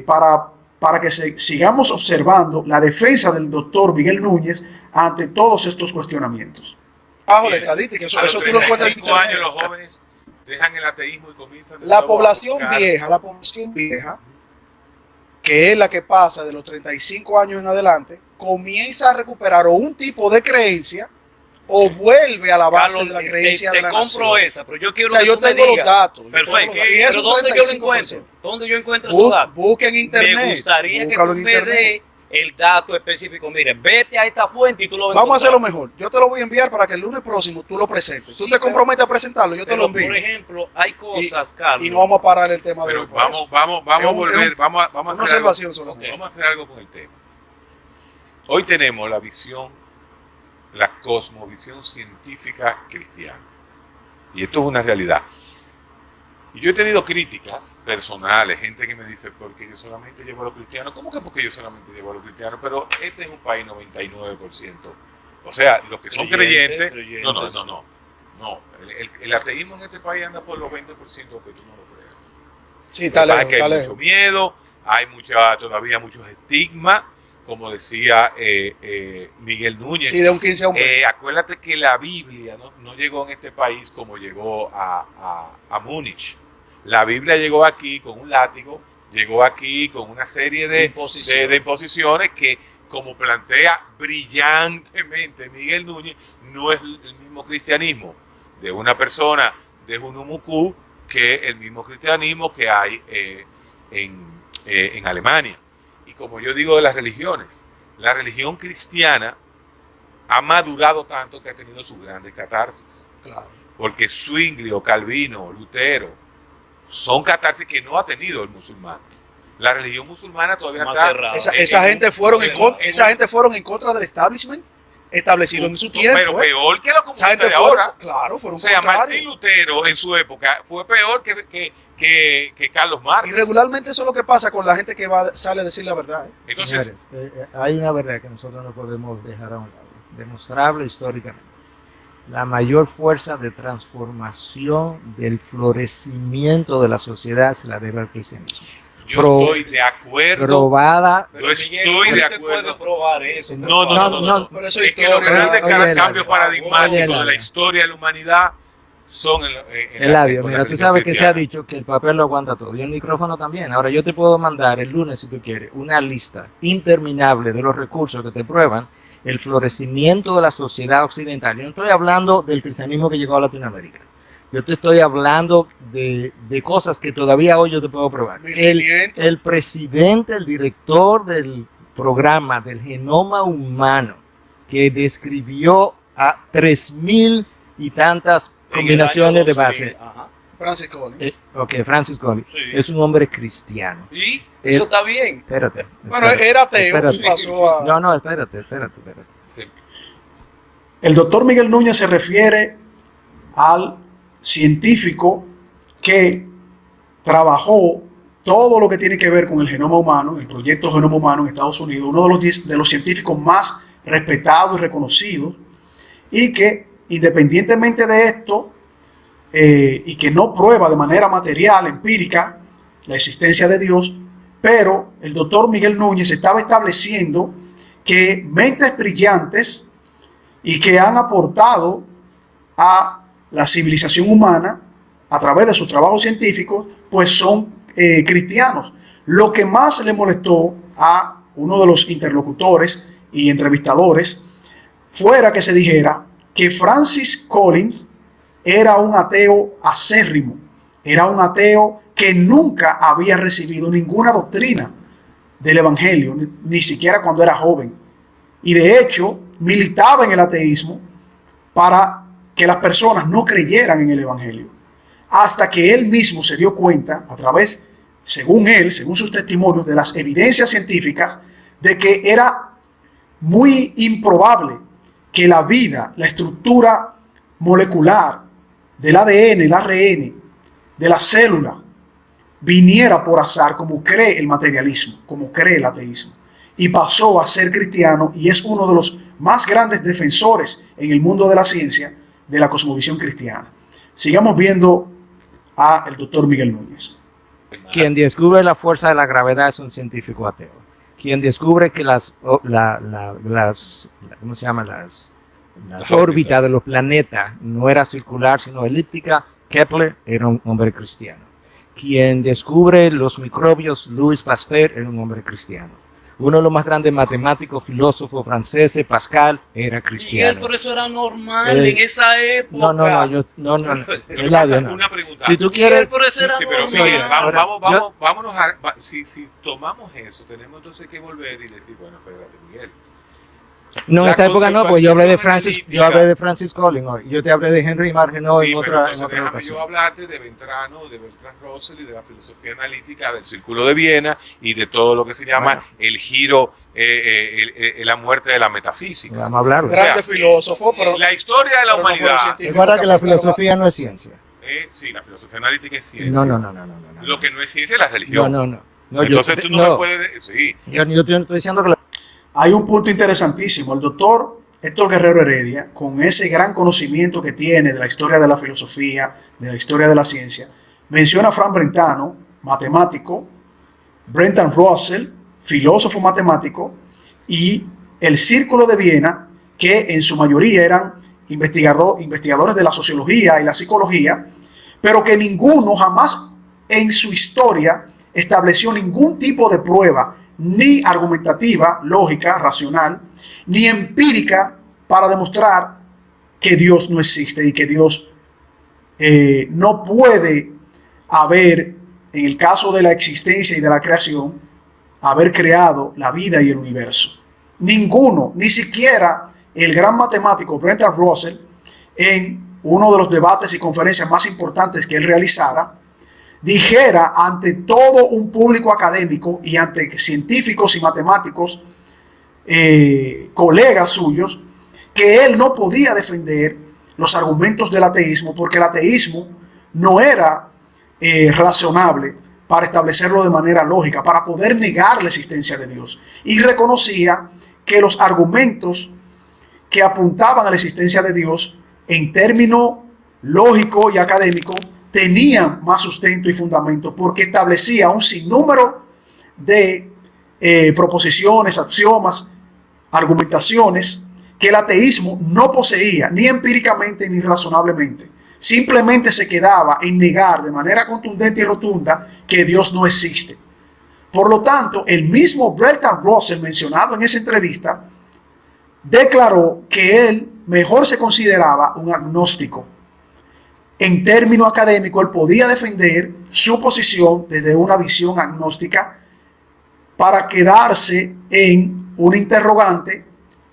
para que sigamos observando la defensa del doctor Miguel Núñez ante todos estos cuestionamientos. Bajo la estadística, eso tú lo encuentras en 5 años los jóvenes dejan el ateísmo y comienzan la población vieja, que es la que pasa de los 35 años en adelante, comienza a recuperar o un tipo de creencia o vuelve a la base de la creencia de la nación. Te compro esa, pero yo quiero yo tengo los datos. Perfecto. Pero ¿dónde yo lo encuentro? ¿Dónde yo encuentro esos datos? Busca en internet. Me gustaría que tú me des el dato específico. Mire, vete a esta fuente y tú lo ves. Vamos a hacerlo mejor. Yo te lo voy a enviar para que el lunes próximo tú lo presentes. Tú te comprometes a presentarlo, yo te lo envío. Por ejemplo, hay cosas, Carlos. Y no vamos a parar el tema de hoy. Vamos a volver, vamos a hacer algo con el tema. Hoy tenemos la visión, la cosmovisión científica cristiana. Y esto es una realidad. Y yo he tenido críticas personales, gente que me dice, porque yo solamente llevo a los cristianos. ¿Cómo que porque yo solamente llevo a los cristianos? Pero este es un país 99%. O sea, los que son creyentes. No. El ateísmo en este país anda por los 20%, aunque tú no lo creas. Sí, está lejos, hay mucho miedo, hay todavía muchos estigmas. Como decía Miguel Núñez, sí, de un 15 a un 20. Acuérdate que la Biblia no llegó en este país como llegó a Múnich. La Biblia llegó aquí con un látigo, llegó aquí con una serie de imposiciones que, como plantea brillantemente Miguel Núñez, no es el mismo cristianismo de una persona de Junumucú que el mismo cristianismo que hay en Alemania. Y como yo digo de las religiones, la religión cristiana ha madurado tanto que ha tenido sus grandes catarsis. Claro. Porque Zwingli, Calvino, Lutero son catarsis que no ha tenido el musulmán. La religión musulmana todavía Más está... cerrada. Esa gente fueron en contra del establishment establecido en su tiempo. Pero peor que los Esa comunistas gente de ahora. claro, fueron O sea, contrarios. Martín Lutero en su época fue peor que Carlos Marx. Y regularmente eso es lo que pasa con la gente que sale a decir la verdad. Entonces, Señores, hay una verdad que nosotros no podemos dejar a un lado, demostrable históricamente. La mayor fuerza de transformación del florecimiento de la sociedad se la debe al cristianismo. yo estoy de acuerdo. Probada. Yo estoy de acuerdo. probar eso. No. Pero eso es Es que los historia. grandes Oye, cambios Eladio. paradigmáticos Oye, de la Eladio. historia de la humanidad son en Eladio, con la mira, tú religión sabes que se ha cristiana. dicho que el papel lo aguanta todo y el micrófono también. Ahora yo te puedo mandar el lunes, si tú quieres, una lista interminable de los recursos que te prueban el florecimiento de la sociedad occidental. Yo no estoy hablando del cristianismo que llegó a Latinoamérica. Yo te estoy hablando de cosas que todavía hoy yo te puedo probar. 1500. El presidente, el director del programa del genoma humano, que describió a 3.000 y tantas combinaciones de base. Francis Collins. Francis Collins. Sí. Es un hombre cristiano. Y eso está bien. Espérate. Bueno, era ateo espérate. y pasó a... No, espérate. El doctor Miguel Núñez se refiere al científico que trabajó todo lo que tiene que ver con el genoma humano, el proyecto Genoma Humano en Estados Unidos, uno de los científicos más respetados y reconocidos, y que independientemente de esto, y que no prueba de manera material, empírica, la existencia de Dios, pero el doctor Miguel Núñez estaba estableciendo que mentes brillantes y que han aportado a la civilización humana a través de sus trabajos científicos, pues son cristianos. Lo que más le molestó a uno de los interlocutores y entrevistadores fuera que se dijera que Francis Collins era un ateo acérrimo, era un ateo que nunca había recibido ninguna doctrina del Evangelio, ni siquiera cuando era joven. Y de hecho, militaba en el ateísmo para que las personas no creyeran en el Evangelio. Hasta que él mismo se dio cuenta, a través, según él, según sus testimonios, de las evidencias científicas, de que era muy improbable que la vida, la estructura molecular del ADN, el ARN, de la célula, viniera por azar como cree el materialismo, como cree el ateísmo. Y pasó a ser cristiano y es uno de los más grandes defensores en el mundo de la ciencia de la cosmovisión cristiana. Sigamos viendo a el doctor Miguel Núñez. Quien descubre la fuerza de la gravedad es un científico ateo. Quien descubre que las órbitas de los planetas no era circular sino elíptica, Kepler era un hombre cristiano. Quien descubre los microbios, Louis Pasteur, era un hombre cristiano. Uno de los más grandes matemáticos, filósofos franceses, Pascal, era cristiano. Miguel, por eso era normal en esa época. No. Eladio, no. Una pregunta. Si tú quieres, Miguel, por eso era Sí, pero normal. Miguel, Ahora, vámonos si tomamos eso, tenemos entonces que volver y decir, bueno, espérate, Miguel. no, en La esa época no, porque yo hablé de Francis, conceptualización Francis Collins hoy, y yo te hablé de Henry Margenau Sí, en pero otra entonces déjame ocasión. yo hablarte de Bertrand Russell y de la filosofía analítica del Círculo de Viena y de todo lo que se llama Bueno. el giro, la muerte de la metafísica. Vamos a hablar. O sea, Grande filósofo, pero La historia de la pero no fue humanidad. científico. Recuerda que la Tampoco filosofía no es ciencia. Sí, la filosofía analítica es ciencia. No. Lo que no es ciencia es la religión. No, Entonces tú no me puedes... Sí. Yo te estoy diciendo que hay un punto interesantísimo. El doctor Héctor Guerrero Heredia, con ese gran conocimiento que tiene de la historia de la filosofía, de la historia de la ciencia, menciona a Frank Brentano, matemático, Bertrand Russell, filósofo matemático, y el Círculo de Viena, que en su mayoría eran investigadores de la sociología y la psicología, pero que ninguno jamás en su historia estableció ningún tipo de prueba, ni argumentativa, lógica, racional, ni empírica para demostrar que Dios no existe y que Dios no puede haber, en el caso de la existencia y de la creación, haber creado la vida y el universo. Ninguno, ni siquiera el gran matemático Bertrand Russell, en uno de los debates y conferencias más importantes que él realizara, dijera ante todo un público académico y ante científicos y matemáticos, colegas suyos, que él no podía defender los argumentos del ateísmo porque el ateísmo no era razonable para establecerlo de manera lógica, para poder negar la existencia de Dios. Y reconocía que los argumentos que apuntaban a la existencia de Dios en términos lógico y académico tenían más sustento y fundamento porque establecía un sinnúmero de proposiciones, axiomas, argumentaciones que el ateísmo no poseía ni empíricamente ni razonablemente. Simplemente se quedaba en negar de manera contundente y rotunda que Dios no existe. Por lo tanto, el mismo Bertrand Russell, mencionado en esa entrevista, declaró que él mejor se consideraba un agnóstico. En términos académicos, él podía defender su posición desde una visión agnóstica para quedarse en un interrogante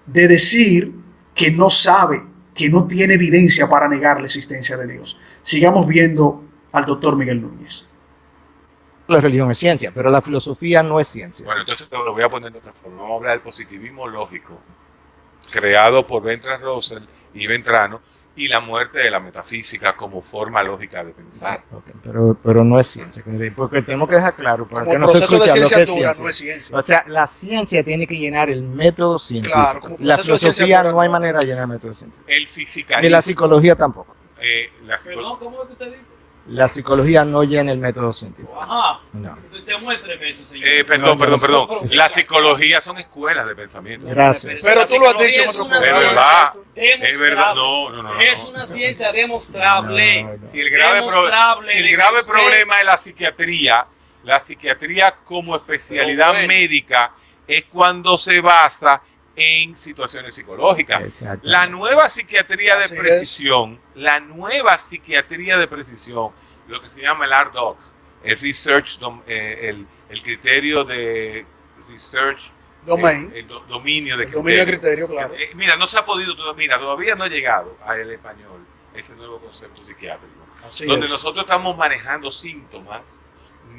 de decir que no sabe, que no tiene evidencia para negar la existencia de Dios. Sigamos viendo al doctor Miguel Núñez. La religión es ciencia, pero la filosofía no es ciencia. Bueno, entonces te lo voy a poner de otra forma. Vamos a hablar del positivismo lógico, creado por Bertrand Russell y Ventrano, y la muerte de la metafísica como forma lógica de pensar. Okay, pero no es ciencia, porque tenemos que dejar claro para que no se proceso de escucha lo que es ciencia ciencia. no es ciencia. O sea, la ciencia tiene que llenar el método científico. Claro, como La proceso de filosofía ciencia no hay no. manera de llenar el método científico. El fisicalismo. Ni la psicología tampoco. Perdón, ¿cómo es que usted dice? La psicología no llena el método científico. Ajá. No. Usted muéstreme eso, señor. Perdón. La psicología son escuelas de pensamiento. Gracias. Pero tú lo has dicho en otro Es programa. verdad. Demostrable. Es verdad. No. Es una ciencia demostrable. No. Si el grave Demostrable. problema de la psiquiatría como especialidad Pero bueno. médica es cuando se basa en situaciones psicológicas. Exacto. La nueva psiquiatría de Así precisión, lo que se llama el RDoC, el Research, el criterio de Research, Domain. el dominio de El dominio de criterio, claro. Mira, no se ha podido, todavía no ha llegado al español ese nuevo concepto psiquiátrico, Así donde es. nosotros estamos manejando síntomas,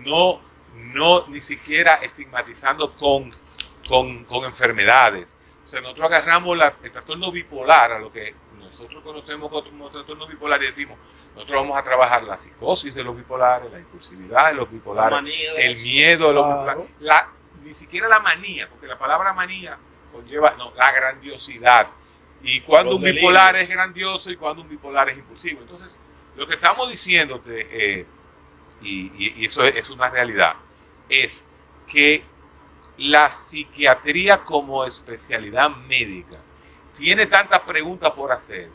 no ni siquiera estigmatizando con enfermedades. O sea, nosotros agarramos el trastorno bipolar, a lo que nosotros conocemos como trastorno bipolar, y decimos, nosotros vamos a trabajar la psicosis de los bipolares, la impulsividad de los bipolares, La manía de el miedo de los Claro. bipolares, ni siquiera la manía, porque la palabra manía conlleva la grandiosidad. Y cuando Los un bipolar delirios. es grandioso y cuando un bipolar es impulsivo. Entonces, lo que estamos diciéndote, y eso es una realidad, es que la psiquiatría como especialidad médica tiene tantas preguntas por hacer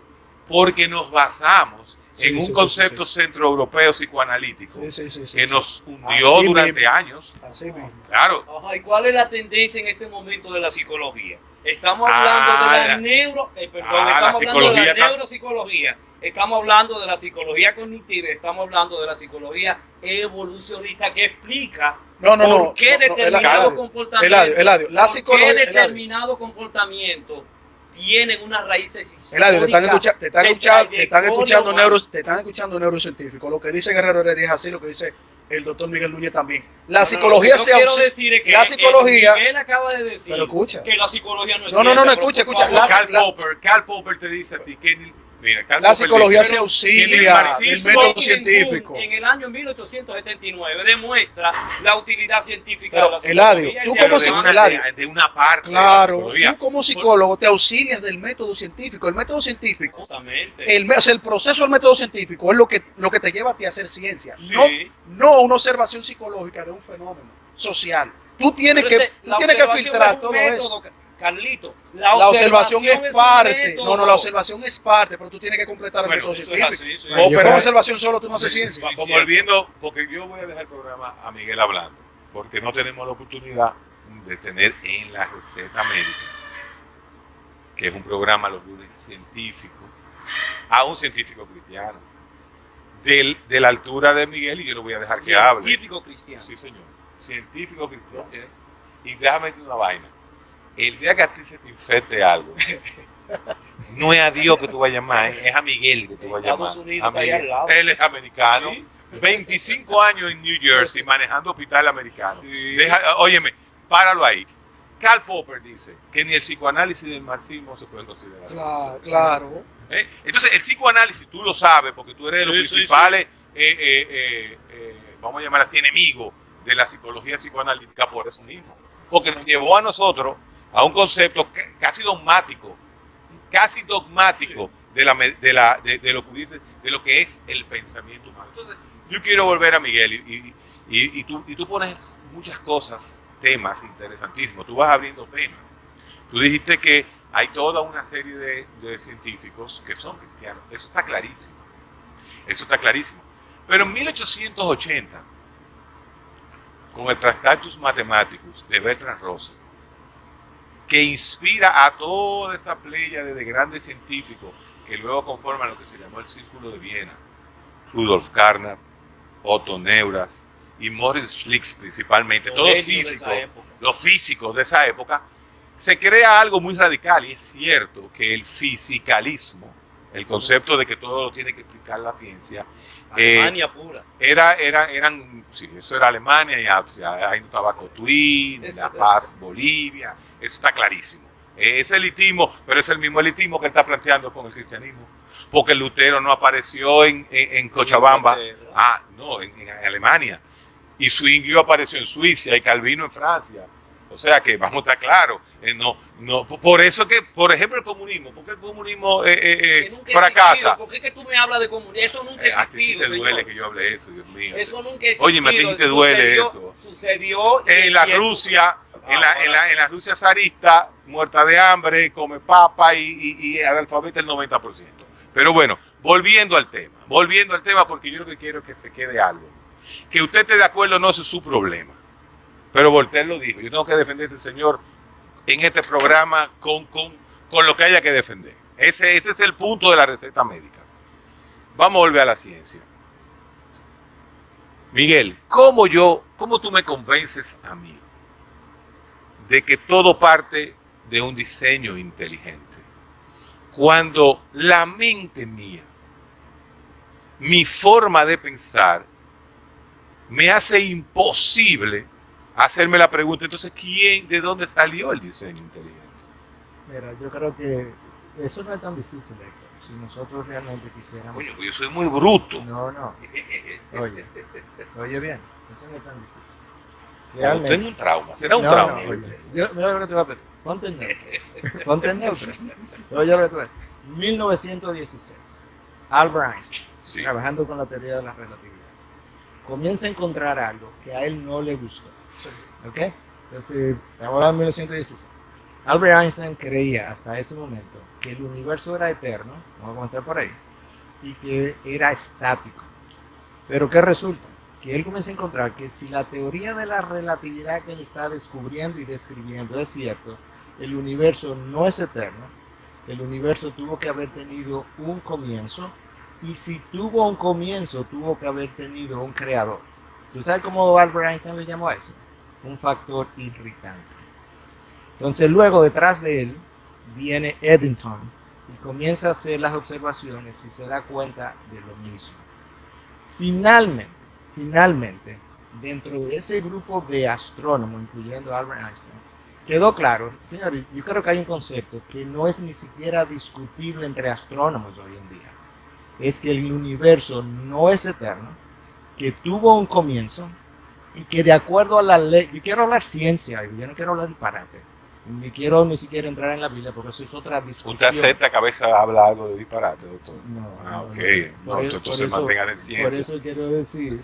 porque nos basamos en un concepto centroeuropeo psicoanalítico que nos hundió Así durante mismo. años. Así mismo. Claro. Ajá, ¿y cuál es la tendencia en este momento de la psicología? Estamos hablando de la estamos hablando de la neuropsicología, estamos hablando de la psicología cognitiva, estamos hablando de la psicología evolucionista que explica por qué determinado comportamiento, Eladio, la por psicología, qué determinado comportamiento tienen unas raíces históricas. Eladio, te están escuchando neurocientíficos. Lo que dice Guerrero Heredia es así, lo que dice el doctor Miguel Núñez también. La psicología lo que yo quiero decir es que la psicología. Miguel acaba de decir Pero escucha. que la psicología no es No, ciencia, pero escucha. por favor, Karl Popper te dice a ti que La psicología se que el auxilia del marxismo- método Bob científico. en el año 1879 demuestra la utilidad científica Pero, de la Eladio, psicología. tú Y como se si- llama- de una parte de la Claro, psicología. tú como psicólogo te auxilias del método científico. El método científico, Justamente. el proceso del método científico es lo que te lleva a ti a hacer ciencia, Sí. no una observación psicológica de un fenómeno social. Tú tienes Pero que, ese- la tienes que observación filtrar es un todo método, eso. Carlito, La observación es un parte. método. No, la observación es parte, pero tú tienes que completar el Bueno, método Eso es científico. así, sí. O Yo pero creo- observación solo tú no haces ciencia. Como volviendo, porque yo voy a dejar el programa a Miguel hablando, porque no tenemos la oportunidad de tener en la receta médica, que es un programa los lunes científico, a un científico cristiano, de la altura de Miguel y yo lo voy a dejar que hable. Científico cristiano. Sí, señor. Científico cristiano. Ok. Y déjame decir una vaina. El día que a ti se te infecte algo, no es a Dios que tú vas a llamar, es a Miguel que tú vas a llamar. Estados Unidos A está ahí Miguel. al lado. Él es americano. Sí. 25 años en New Jersey manejando hospital americano. Sí. Óyeme, páralo ahí. Karl Popper dice que ni el psicoanálisis ni el marxismo se pueden considerar. Claro. Entonces, el psicoanálisis, tú lo sabes, porque tú eres de los Sí, sí, principales, vamos a llamar así, enemigos de la psicología psicoanalítica por eso mismo. Porque nos llevó a nosotros a un concepto casi dogmático de lo que dice, de lo que es el pensamiento humano. Entonces, yo quiero volver a Miguel y tú pones muchas cosas, temas interesantísimos, tú vas abriendo temas. Tú dijiste que hay toda una serie de científicos que son cristianos, eso está clarísimo. Pero en 1880, con el Tractatus Mathematicus de Bertrand Russell, que inspira a toda esa playa de grandes científicos que luego conforman lo que se llamó el Círculo de Viena, Rudolf Carnap, Otto Neurath y Moritz Schlick principalmente, Los todos genios de físicos, esa época. los físicos de esa época, se crea algo muy radical y es cierto que el fisicalismo, el concepto de que todo lo tiene que explicar la ciencia, Alemania pura. sí, eso era Alemania y Austria, ahí no estaba Cotuí, La Paz, Bolivia, eso está clarísimo. Ese elitismo, pero es el mismo elitismo que él está planteando con el cristianismo, porque Lutero no apareció en Cochabamba, en Alemania, y Zwinglio apareció en Suiza y Calvino en Francia. O sea que vamos a estar claros. Por eso que, por ejemplo, el comunismo, porque el comunismo Que nunca ha fracasa. existido. ¿Por qué que tú me hablas de comunismo? Eso nunca ha A ti sí existido, te duele señor. que yo hable eso, Dios mío. Eso nunca ha existido. Oye, a ti sí te duele eso. Sucedió En la Rusia, en la Rusia zarista, muerta de hambre, come papa y analfabeta el 90%. Pero bueno, volviendo al tema, porque yo lo que quiero es que se quede algo. Que usted esté de acuerdo no es su problema. Pero Voltaire lo dijo, yo tengo que defender a ese señor en este programa con lo que haya que defender. Ese es el punto de la receta médica. Vamos a volver a la ciencia. Miguel, ¿cómo tú me convences a mí de que todo parte de un diseño inteligente? Cuando la mente mía, mi forma de pensar, me hace imposible hacerme la pregunta, entonces, ¿de dónde salió el diseño inteligente? Mira, yo creo que eso no es tan difícil, Héctor. Si nosotros realmente quisiéramos... Coño, pues yo soy muy bruto. No. Oye bien, eso no es tan difícil. No, tengo un trauma. ¿Será un No, trauma? no, oye, mira lo que te voy a pedir. Ponte en neutro. Oye lo que te voy a decir. 1916. Albert Einstein, Sí. trabajando con la teoría de la relatividad, comienza a encontrar algo que a él no le gustó. ¿Ok? Entonces, estamos hablando de 1916. Albert Einstein creía hasta ese momento que el universo era eterno, vamos a comenzar por ahí, y que era estático. Pero ¿qué resulta? Que él comienza a encontrar que si la teoría de la relatividad que él está descubriendo y describiendo es cierto, el universo no es eterno, el universo tuvo que haber tenido un comienzo, y si tuvo un comienzo, tuvo que haber tenido un creador. ¿Tú sabes cómo Albert Einstein le llamó a eso? Un factor irritante. Entonces luego detrás de él viene Eddington y comienza a hacer las observaciones y se da cuenta de lo mismo. Finalmente, dentro de ese grupo de astrónomos, incluyendo Albert Einstein, quedó claro, señores, yo creo que hay un concepto que no es ni siquiera discutible entre astrónomos hoy en día. Es que el universo no es eterno, que tuvo un comienzo y que de acuerdo a la ley, yo quiero hablar ciencia, yo no quiero hablar disparate, ni quiero ni siquiera entrar en la Biblia porque eso es otra discusión. ¿Usted acepta que a veces habla algo de disparate, doctor? No. Ok. No, Entonces mantengan en ciencia. Por eso quiero decir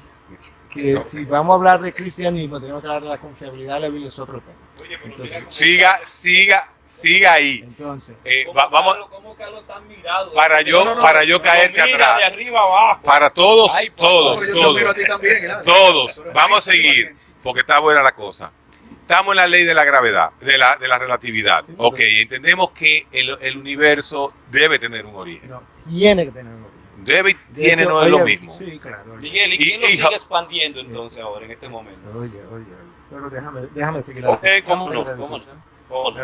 que No. si vamos a hablar de cristianismo, tenemos que hablar de la confiabilidad de la Biblia, es otro tema. Oye, pero Entonces, mira cómo Siga ahí. Entonces, Vamos, ¿Cómo Carlos está mirado? para yo caerte Mira atrás. de arriba abajo. Para todos, Ay, por todos, favor, también. todos. Vamos a seguir, porque está buena la cosa. Estamos en la ley de la gravedad, de la relatividad. Sí, Ok, entendemos que el universo debe tener un origen. no, tiene que tener un origen. David De tiene hecho, no es lo oye, mismo. Sí, claro. Oye, Miguel, ¿y quién lo y- sigue expandiendo entonces ahora en este momento? oye. Pero déjame seguir Ok, cómo no, la cómo no. discusión. Oh, no.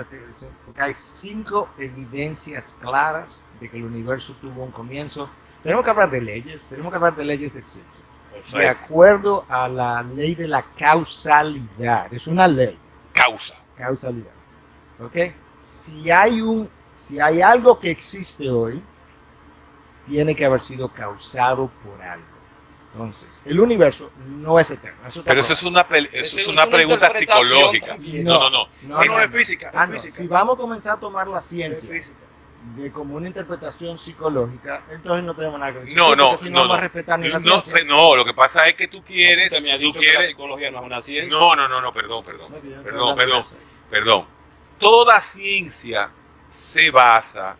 Porque hay 5 evidencias claras de que el universo tuvo un comienzo. Tenemos que hablar de leyes, tenemos que hablar de leyes de ciencia. De Perfecto. acuerdo a la ley de la causalidad, es una ley, Causa. causalidad. ¿Ok? Si hay algo que existe hoy, tiene que haber sido causado por algo. Entonces, el universo no es eterno. Pero eso es una, eso Eso es es una una pregunta interpretación psicológica. también. No. No, No, es física, es no. física. Si vamos a comenzar a tomar la Es ciencia física. de como una interpretación psicológica, entonces no tenemos nada que decir. No, Porque si no vamos a respetar ni la ciencia. No, lo que pasa es que tú quieres, Usted me ha tú dicho que la quieres, psicología no es una ciencia. no, perdón. No, que yo no estoy Perdón, hablando de eso. Perdón. Toda ciencia se basa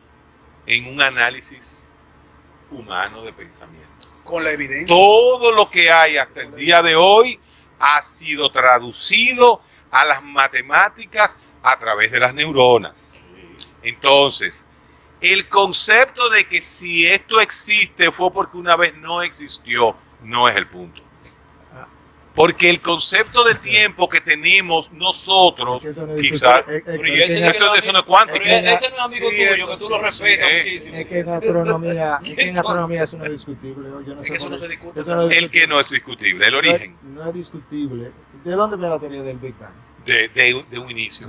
en un análisis humano de pensamiento. Con la evidencia. Todo lo que hay hasta el día de hoy ha sido traducido a las matemáticas a través de las neuronas. Entonces, el concepto de que si esto existe fue porque una vez no existió, no es el punto. Porque el concepto de tiempo que tenemos nosotros, Es que eso no es quizás, discutible. Pero y ese eso no es cuántico. Pero ese no es amigo Sí, tuyo, que tú lo sí, respetas sí. muchísimo. Es que en astronomía eso no es discutible. Yo no Es sé que eso por no qué. se discute. Eso no es El que no es discutible, el origen No es discutible. ¿De dónde viene la teoría del Big Bang? de un inicio.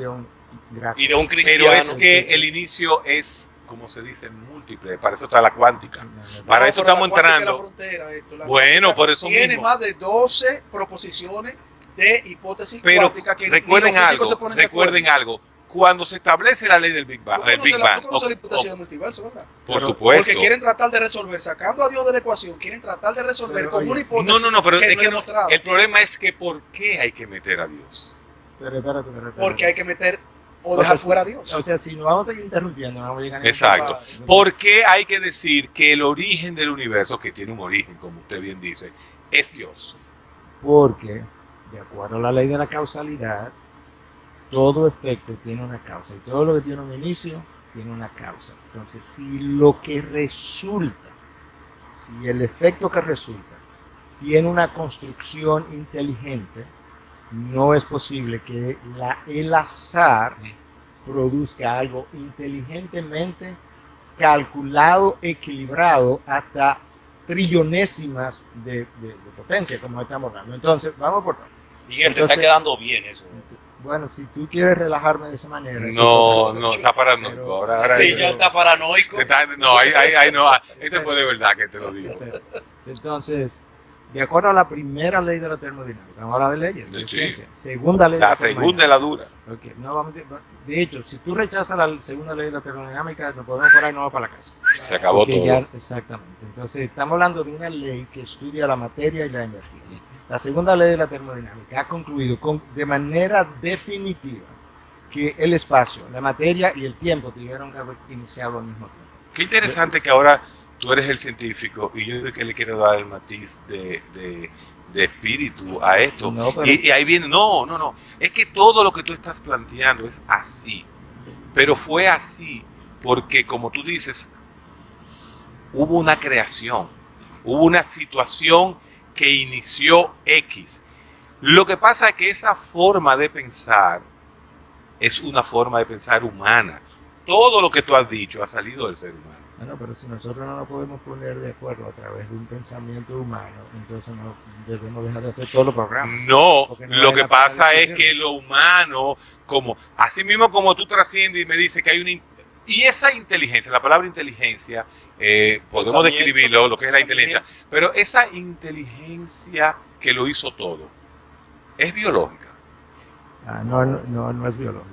Gracias. Y de un cristiano. Pero es que el inicio es, como se dice, múltiple. Para eso está la cuántica. Para eso estamos entrando. Bueno, por eso tiene mismo. más de 12 proposiciones de hipótesis Pero cuánticas que recuerden ni los físicos se algo, ponen de recuerden algo. Cuando se establece la ley del Big Bang, acuerdo. Tú conoces la hipótesis del multiverso, ¿verdad? por supuesto. Porque quieren tratar de resolver, sacando a Dios de la ecuación, quieren tratar de resolver Pero, con oye, una hipótesis No, pero que es no que es demostrado. el problema es que ¿por qué hay que meter a Dios? Pero espérate. Porque hay que meter o O dejar sea, fuera a Dios. O sea, si nos vamos a seguir interrumpiendo, no vamos a llegar a ningún Exacto. punto. ¿Por qué hay que decir que el origen del universo, que tiene un origen, como usted bien dice, es Dios? Porque, de acuerdo a la ley de la causalidad, todo efecto tiene una causa y todo lo que tiene un inicio tiene una causa. Entonces, si lo que resulta, si el efecto que resulta tiene una construcción inteligente, no es posible que el azar produzca algo inteligentemente calculado, equilibrado hasta trillonésimas de potencia, como estamos hablando. Entonces, vamos por partes. Miguel, te Entonces- está quedando bien eso. Bueno, si tú quieres relajarme de esa manera. eso es No, otra cosa. está paranoico. Pero- Ahora, Sí, ya está paranoico. No, ahí no. Este fue de verdad que te lo digo. Entonces, de acuerdo a la primera ley de la termodinámica, vamos a hablar de leyes, de Sí. ciencia. Segunda ley de La la segunda es la dura. Ok, no vamos de hecho, si tú rechazas la segunda ley de la termodinámica, nos podemos parar y no vamos para la casa. Se acabó Porque todo. ya- exactamente. Entonces, estamos hablando de una ley que estudia la materia y la energía. La segunda ley de la termodinámica ha concluido de manera definitiva que el espacio, la materia y el tiempo tuvieron que haber iniciado al mismo tiempo. Qué interesante que ahora tú eres el científico y yo que le quiero dar el matiz de espíritu a esto. No, pero- Y ahí viene, no. Es que todo lo que tú estás planteando es así. Pero fue así porque, como tú dices, hubo una creación, hubo una situación que inició X. Lo que pasa es que esa forma de pensar es una forma de pensar humana. Todo lo que tú has dicho ha salido del ser humano. Bueno, pero si nosotros no nos podemos poner de acuerdo a través de un pensamiento humano, entonces no debemos dejar de hacer todos los programas. No, Porque no lo hay que la pena pasa de es que lo humano, como así mismo como tú trasciendes y me dices que hay una y esa inteligencia, la palabra inteligencia, podemos Pensamiento, describirlo, lo que es la pensamiento. inteligencia, pero esa inteligencia que lo hizo todo es biológica. No es biológica.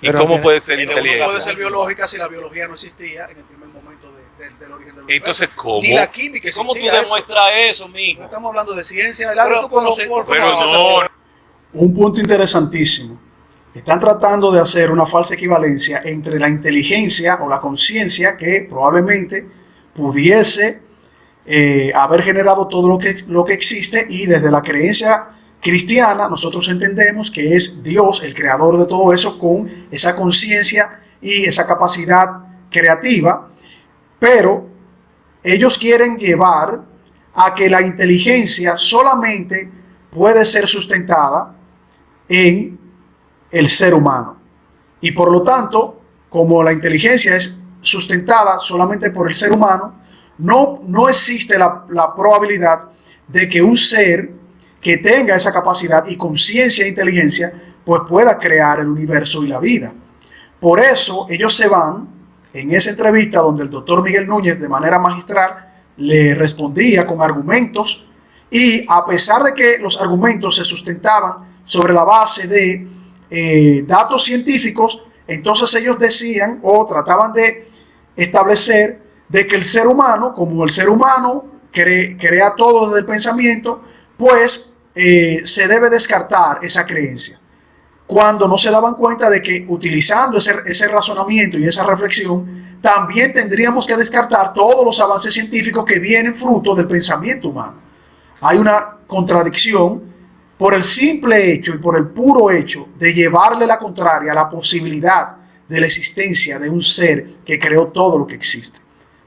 ¿Y Pero cómo tiene- puede ser tiene inteligente? Puede ser biológica si la biología no existía en el primer momento del origen del universo. Entonces, ¿cómo? Ni la química ¿Cómo tú existía. demuestras eso, No mijo? estamos hablando de ciencia. Pero, Tú conoces, Pero no, Un punto interesantísimo. Están tratando de hacer una falsa equivalencia entre la inteligencia o la conciencia que probablemente pudiese haber generado todo lo que existe, y desde la creencia cristiana nosotros entendemos que es Dios el creador de todo eso con esa conciencia y esa capacidad creativa, pero ellos quieren llevar a que la inteligencia solamente puede ser sustentada en el ser humano. Y por lo tanto, como la inteligencia es sustentada solamente por el ser humano, no existe la probabilidad de que un ser que tenga esa capacidad y conciencia e inteligencia, pues pueda crear el universo y la vida. Por eso ellos se van en esa entrevista donde el doctor Miguel Núñez de manera magistral le respondía con argumentos, y a pesar de que los argumentos se sustentaban sobre la base de datos científicos, entonces ellos decían o trataban de establecer de que el ser humano, como el ser humano crea todo desde el pensamiento, pues se debe descartar esa creencia. Cuando no se daban cuenta de que utilizando ese razonamiento y esa reflexión, también tendríamos que descartar todos los avances científicos que vienen fruto del pensamiento humano. Hay una contradicción por el simple hecho y por el puro hecho de llevarle la contraria a la posibilidad de la existencia de un ser que creó todo lo que existe.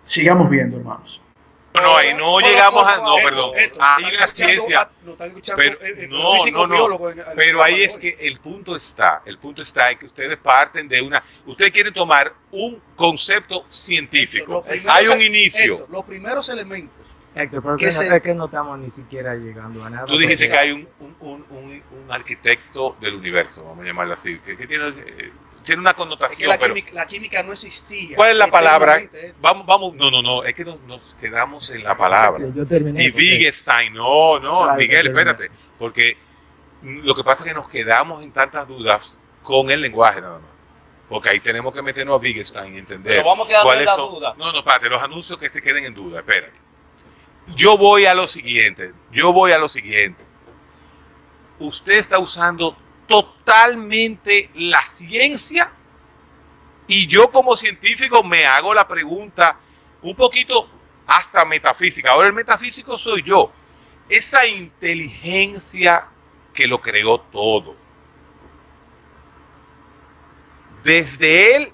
Sigamos viendo, hermanos. No, ahí no llegamos a... No, perdón. Ahí la ciencia... Pero, pero ahí es que el punto está en que ustedes parten de una... Ustedes quieren tomar un concepto científico. Hay un inicio. Los primeros elementos. Héctor, porque es que no estamos ni siquiera llegando a nada. Tú dijiste que hay un arquitecto del universo, vamos a llamarlo así, que tiene una connotación. Es que la química no existía. ¿Cuál es la palabra? Vamos, no, es que nos quedamos en la palabra. Yo terminé. Y Wittgenstein, no, Claro, Miguel, espérate, porque lo que pasa es que nos quedamos en tantas dudas con el lenguaje nada más. Porque ahí tenemos que meternos a Wittgenstein y entender Pero vamos a quedarnos cuáles en la son. duda. No, espérate, los anuncios que se queden en duda, espérate. Yo voy a lo siguiente. Usted está usando totalmente la ciencia y yo como científico me hago la pregunta un poquito hasta metafísica. Ahora el metafísico soy yo. Esa inteligencia que lo creó todo. Desde él,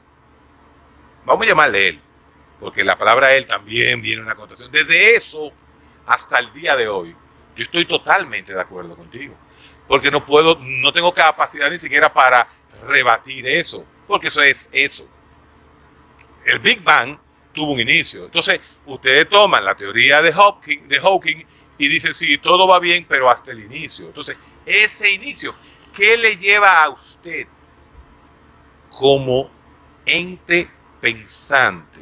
vamos a llamarle él, porque la palabra él también viene una connotación. Desde eso hasta el día de hoy, yo estoy totalmente de acuerdo contigo. Porque no tengo capacidad ni siquiera para rebatir eso, porque eso es eso. El Big Bang tuvo un inicio. Entonces, ustedes toman la teoría de Hawking y dicen, sí, todo va bien, pero hasta el inicio. Entonces, ese inicio, ¿qué le lleva a usted como ente pensante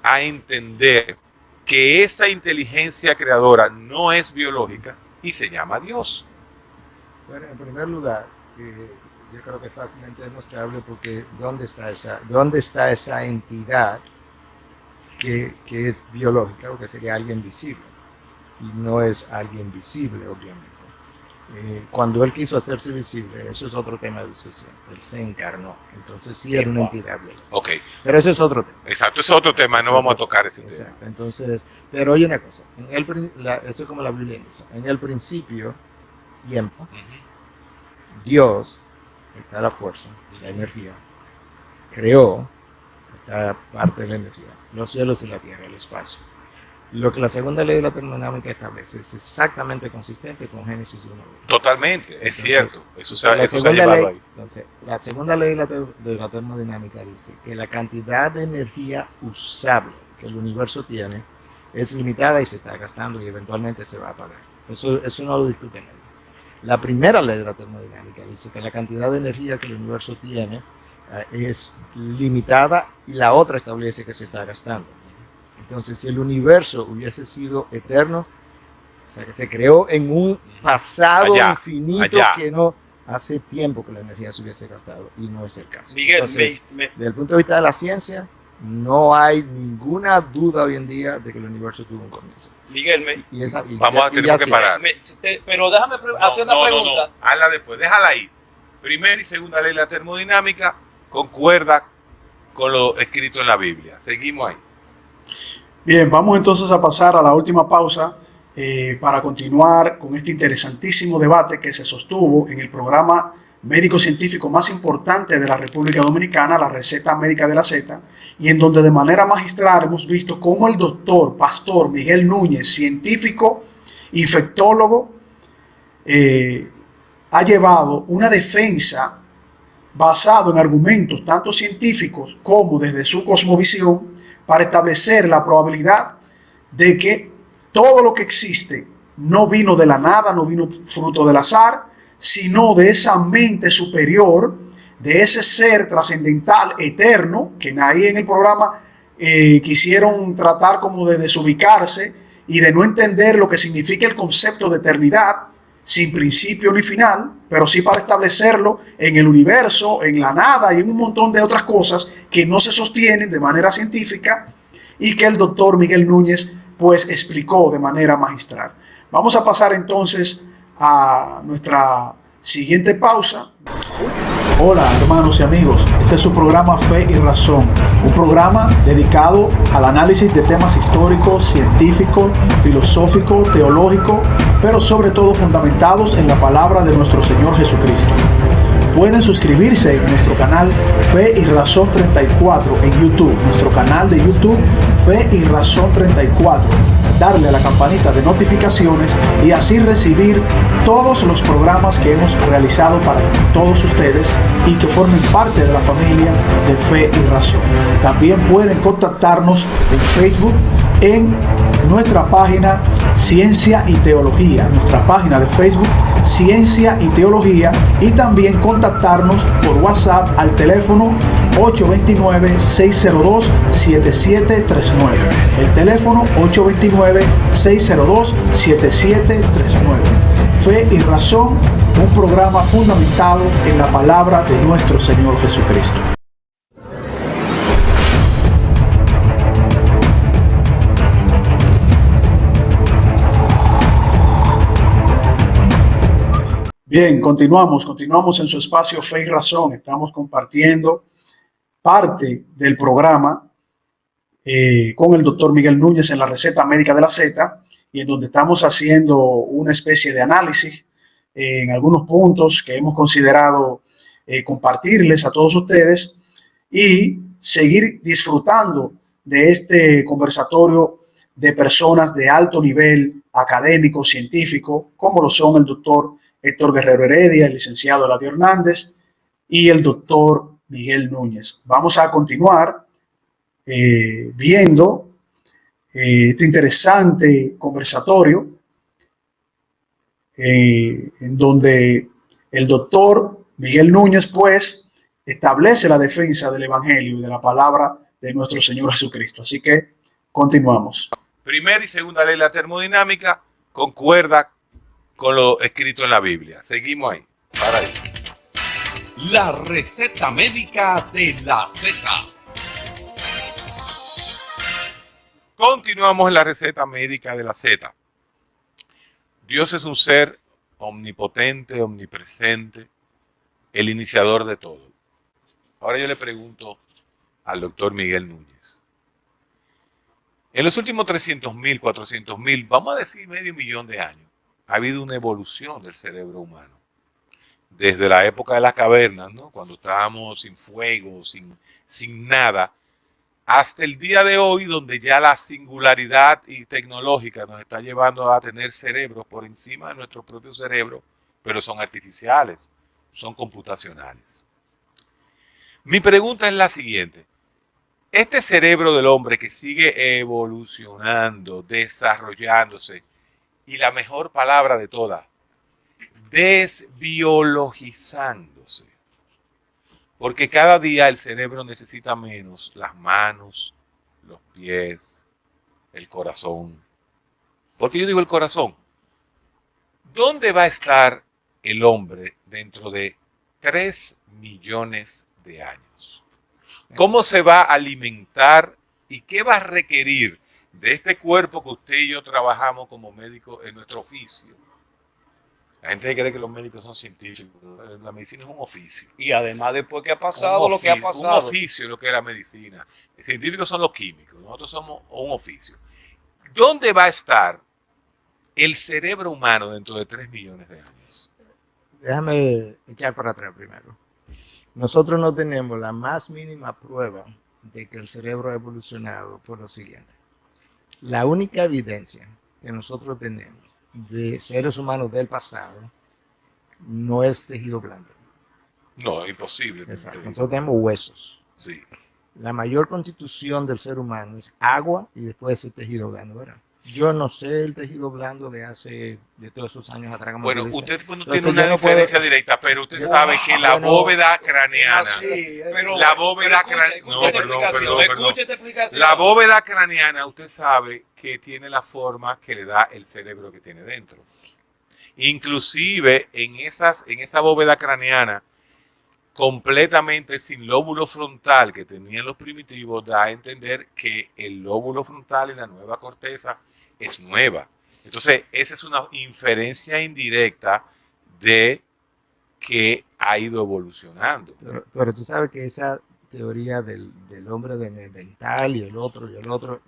a entender que esa inteligencia creadora no es biológica y se llama Dios? Bueno, en primer lugar, yo creo que es fácilmente demostrable porque ¿dónde está esa entidad que es biológica o que sería alguien visible? Y no es alguien visible, obviamente. Cuando él quiso hacerse visible, eso es otro tema de discusión. Él se encarnó, entonces sí era una entidad biológica. Ok. Pero eso es otro tema. Exacto, es otro tema, no vamos a tocar ese tema. Exacto, entonces, pero oye una cosa, eso es como la Biblia dice, en el principio, tiempo, Dios, está la fuerza, la energía, creó esta parte de la energía, los cielos y la tierra, el espacio. Lo que la segunda ley de la termodinámica establece es exactamente consistente con Génesis 1.1. Totalmente, es cierto. Eso se ha segunda llevado ley, ahí. entonces, la segunda ley de la termodinámica dice que la cantidad de energía usable que el universo tiene es limitada y se está gastando y eventualmente se va a apagar. Eso no lo discute nadie. La primera ley de la termodinámica dice que la cantidad de energía que el universo tiene es limitada y la otra establece que se está gastando. Entonces, si el universo hubiese sido eterno, o sea, que se creó en un pasado infinito que no hace tiempo que la energía se hubiese gastado y no es el caso. Miguel, entonces, desde el punto de vista de la ciencia, no hay ninguna duda hoy en día de que el universo tuvo un comienzo. Miguel, tenemos que parar. Pero déjame hacer una pregunta. No, hazla después, déjala ahí. Primera y segunda ley de la termodinámica concuerda con lo escrito en la Biblia. Seguimos ahí. Bien, vamos entonces a pasar a la última pausa para continuar con este interesantísimo debate que se sostuvo en el programa médico científico más importante de la República Dominicana, la Receta Médica de la Z, y en donde de manera magistral hemos visto cómo el doctor Pastor Miguel Núñez, científico, infectólogo, ha llevado una defensa basado en argumentos tanto científicos como desde su cosmovisión para establecer la probabilidad de que todo lo que existe no vino de la nada, no vino fruto del azar, sino de esa mente superior, de ese ser trascendental, eterno, que ahí en el programa quisieron tratar como de desubicarse y de no entender lo que significa el concepto de eternidad, sin principio ni final, pero sí para establecerlo en el universo, en la nada y en un montón de otras cosas que no se sostienen de manera científica y que el doctor Miguel Núñez pues explicó de manera magistral. Vamos a pasar entonces a nuestra siguiente pausa. Hola hermanos y amigos, este es su programa Fe y Razón, un programa dedicado al análisis de temas históricos, científicos, filosóficos, teológicos, pero sobre todo fundamentados en la palabra de nuestro Señor Jesucristo. Pueden suscribirse en nuestro canal Fe y Razón 34 en YouTube, nuestro canal de YouTube Fe y Razón 34. Darle a la campanita de notificaciones y así recibir todos los programas que hemos realizado para todos ustedes y que formen parte de la familia de Fe y Razón. También pueden contactarnos en Facebook en nuestra página Ciencia y Teología, nuestra página de Facebook Ciencia y Teología, y también contactarnos por WhatsApp al teléfono 829-602-7739. El teléfono 829-602-7739. Fe y Razón, un programa fundamentado en la palabra de nuestro Señor Jesucristo. Bien, continuamos en su espacio Fe y Razón. Estamos compartiendo parte del programa con el doctor Miguel Núñez en la Receta Médica de la Z, y en donde estamos haciendo una especie de análisis en algunos puntos que hemos considerado compartirles a todos ustedes y seguir disfrutando de este conversatorio de personas de alto nivel académico, científico, como lo son el doctor Héctor Guerrero Heredia, el licenciado Eladio Hernández y el doctor Miguel Núñez. Vamos a continuar viendo este interesante conversatorio en donde el doctor Miguel Núñez pues establece la defensa del Evangelio y de la palabra de nuestro Señor Jesucristo. Así que continuamos. Primera y segunda ley de la termodinámica concuerda con lo escrito en la Biblia. Seguimos ahí. Para ahí. La receta médica de la Z. Continuamos en la receta médica de la Z. Dios es un ser omnipotente, omnipresente, el iniciador de todo. Ahora yo le pregunto al doctor Miguel Núñez. En los últimos 300.000, 400.000, vamos a decir medio millón de años, ha habido una evolución del cerebro humano. Desde la época de las cavernas, ¿no? Cuando estábamos sin fuego, sin nada, hasta el día de hoy, donde ya la singularidad y tecnológica nos está llevando a tener cerebros por encima de nuestro propio cerebro, pero son artificiales, son computacionales. Mi pregunta es la siguiente. Este cerebro del hombre que sigue evolucionando, desarrollándose, y la mejor palabra de todas, desbiologizándose. Porque cada día el cerebro necesita menos las manos, los pies, el corazón. ¿Por qué yo digo el corazón? ¿Dónde va a estar el hombre dentro de 3 millones de años? ¿Cómo se va a alimentar y qué va a requerir de este cuerpo que usted y yo trabajamos como médicos en nuestro oficio? La gente cree que los médicos son científicos. La medicina es un oficio. Y además, después que ha pasado lo que ha pasado. Un oficio es lo que es la medicina. Los científicos son los químicos. Nosotros somos un oficio. ¿Dónde va a estar el cerebro humano dentro de 3 millones de años? déjame echar para atrás primero. Nosotros no tenemos la más mínima prueba de que el cerebro ha evolucionado por lo siguiente. La única evidencia que nosotros tenemos de seres humanos del pasado no es tejido blando. No, imposible. Exacto. Nosotros tenemos huesos. Sí. La mayor constitución del ser humano es agua y después el tejido blando, ¿verdad? Yo no sé el tejido blando de todos esos años atrás. Como Bueno, tú dices. usted no Entonces, tiene una yo no diferencia puedo- directa, pero usted sabe que la bueno, bóveda craneana, Pero, la bóveda pero craneana, escucha no, esta perdón, explicación, perdón. escucha esta explicación. La bóveda craneana, usted sabe que tiene la forma que le da el cerebro que tiene dentro. Inclusive en esa bóveda craneana, completamente sin lóbulo frontal que tenían los primitivos, da a entender que el lóbulo frontal en la nueva corteza es nueva. Entonces, esa es una inferencia indirecta de que ha ido evolucionando. Pero tú sabes que esa teoría del hombre de mental y el otro,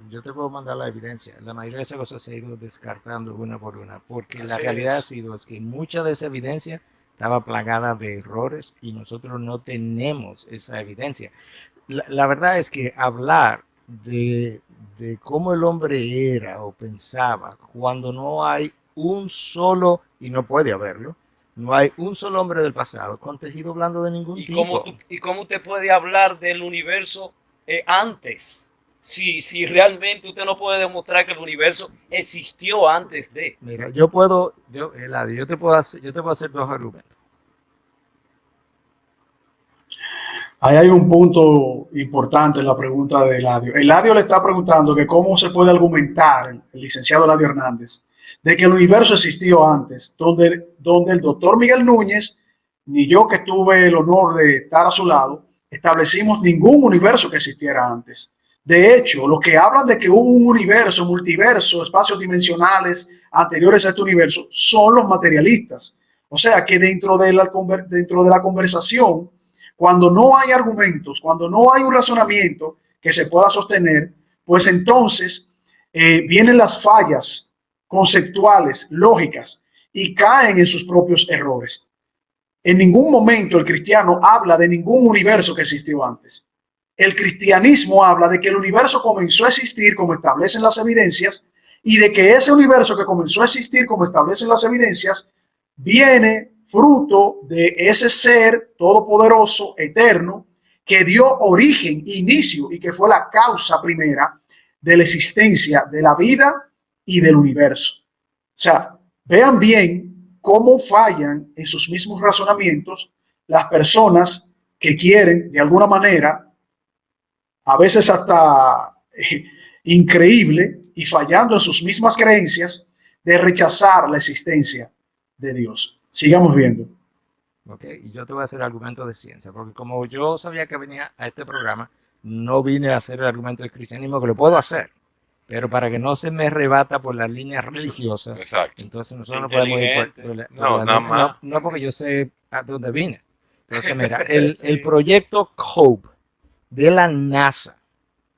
yo te puedo mandar la evidencia. La mayoría de esas cosas se ha ido descartando una por una, porque la Así realidad es. ha sido es que mucha de esa evidencia estaba plagada de errores y nosotros no tenemos esa evidencia. La verdad es que hablar de cómo el hombre era o pensaba cuando no hay un solo, y no puede haberlo, no hay un solo hombre del pasado con tejido blando de ningún ¿Y tipo. cómo usted puede hablar del universo antes? Si realmente usted no puede demostrar que el universo existió antes de. Mira, Eladio, yo te puedo hacer dos argumentos. Ahí hay un punto importante en la pregunta de Eladio. Eladio le está preguntando que cómo se puede argumentar, el licenciado Eladio Hernández, de que el universo existió antes, donde el doctor Miguel Núñez, ni yo que tuve el honor de estar a su lado, establecimos ningún universo que existiera antes. De hecho, los que hablan de que hubo un universo, multiverso, espacios dimensionales anteriores a este universo, son los materialistas. O sea que dentro de la conversación, cuando no hay argumentos, cuando no hay un razonamiento que se pueda sostener, pues entonces vienen las fallas conceptuales, lógicas, y caen en sus propios errores. En ningún momento el cristiano habla de ningún universo que existió antes. El cristianismo habla de que el universo comenzó a existir como establecen las evidencias y de que ese universo que comenzó a existir como establecen las evidencias viene fruto de ese ser todopoderoso, eterno, que dio origen, inicio y que fue la causa primera de la existencia de la vida y del universo. O sea, vean bien cómo fallan en sus mismos razonamientos las personas que quieren, de alguna manera, a veces hasta increíble y fallando en sus mismas creencias, de rechazar la existencia de Dios. Sigamos viendo. Okay, y yo te voy a hacer argumentos de ciencia, porque como yo sabía que venía a este programa, no vine a hacer el argumento del cristianismo, que lo puedo hacer, pero para que no se me rebata por las líneas religiosas, Exacto. entonces nosotros no podemos ir Nada más. no, porque yo sé a dónde vine. Entonces, mira, el proyecto COPE de la NASA,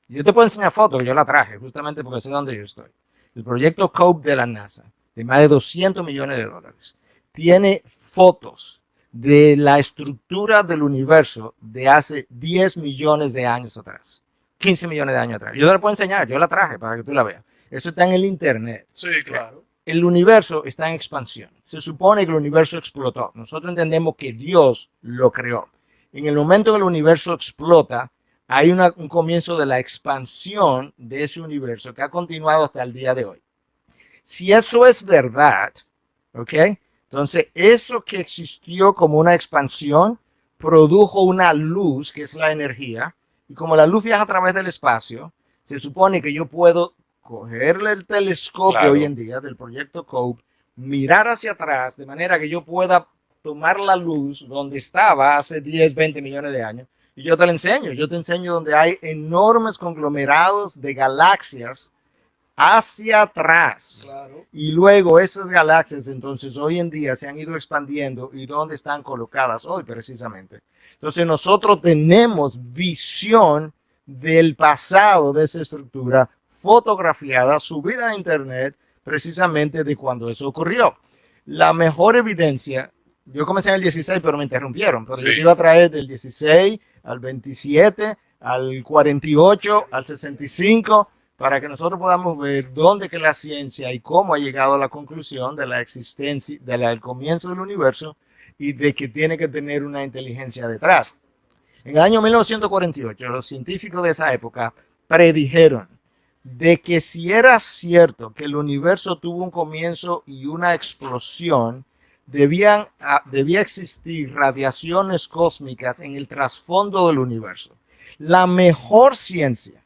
yo te puedo enseñar fotos, yo la traje, justamente porque sé dónde yo estoy. El proyecto COPE de la NASA, de más de $200 millones, tiene fotos de la estructura del universo de hace 10 millones de años atrás, 15 millones de años atrás. Yo te la puedo enseñar, yo la traje para que tú la veas. Eso está en el internet. Sí, claro. El universo está en expansión. Se supone que el universo explotó. Nosotros entendemos que Dios lo creó. En el momento que el universo explota, hay un comienzo de la expansión de ese universo que ha continuado hasta el día de hoy. Si eso es verdad, ¿ok? Entonces, eso que existió como una expansión produjo una luz, que es la energía, y como la luz viaja a través del espacio, se supone que yo puedo cogerle el telescopio Claro. hoy en día del proyecto COPE, mirar hacia atrás, de manera que yo pueda tomar la luz donde estaba hace 10, 20 millones de años, y yo te la enseño. Yo te enseño donde hay enormes conglomerados de galaxias hacia atrás. Claro. Y luego esas galaxias entonces hoy en día se han ido expandiendo y dónde están colocadas hoy precisamente. Entonces nosotros tenemos visión del pasado de esa estructura fotografiada, subida a internet precisamente de cuando eso ocurrió. La mejor evidencia yo comencé en el 16, pero me interrumpieron. Pero yo Sí. te iba a traer del 16 al 27, al 48, al 65, para que nosotros podamos ver dónde que la ciencia y cómo ha llegado a la conclusión de la existencia, del comienzo del universo y de que tiene que tener una inteligencia detrás. En el año 1948, los científicos de esa época predijeron de que si era cierto que el universo tuvo un comienzo y una explosión, debía existir radiaciones cósmicas en el trasfondo del universo. La mejor ciencia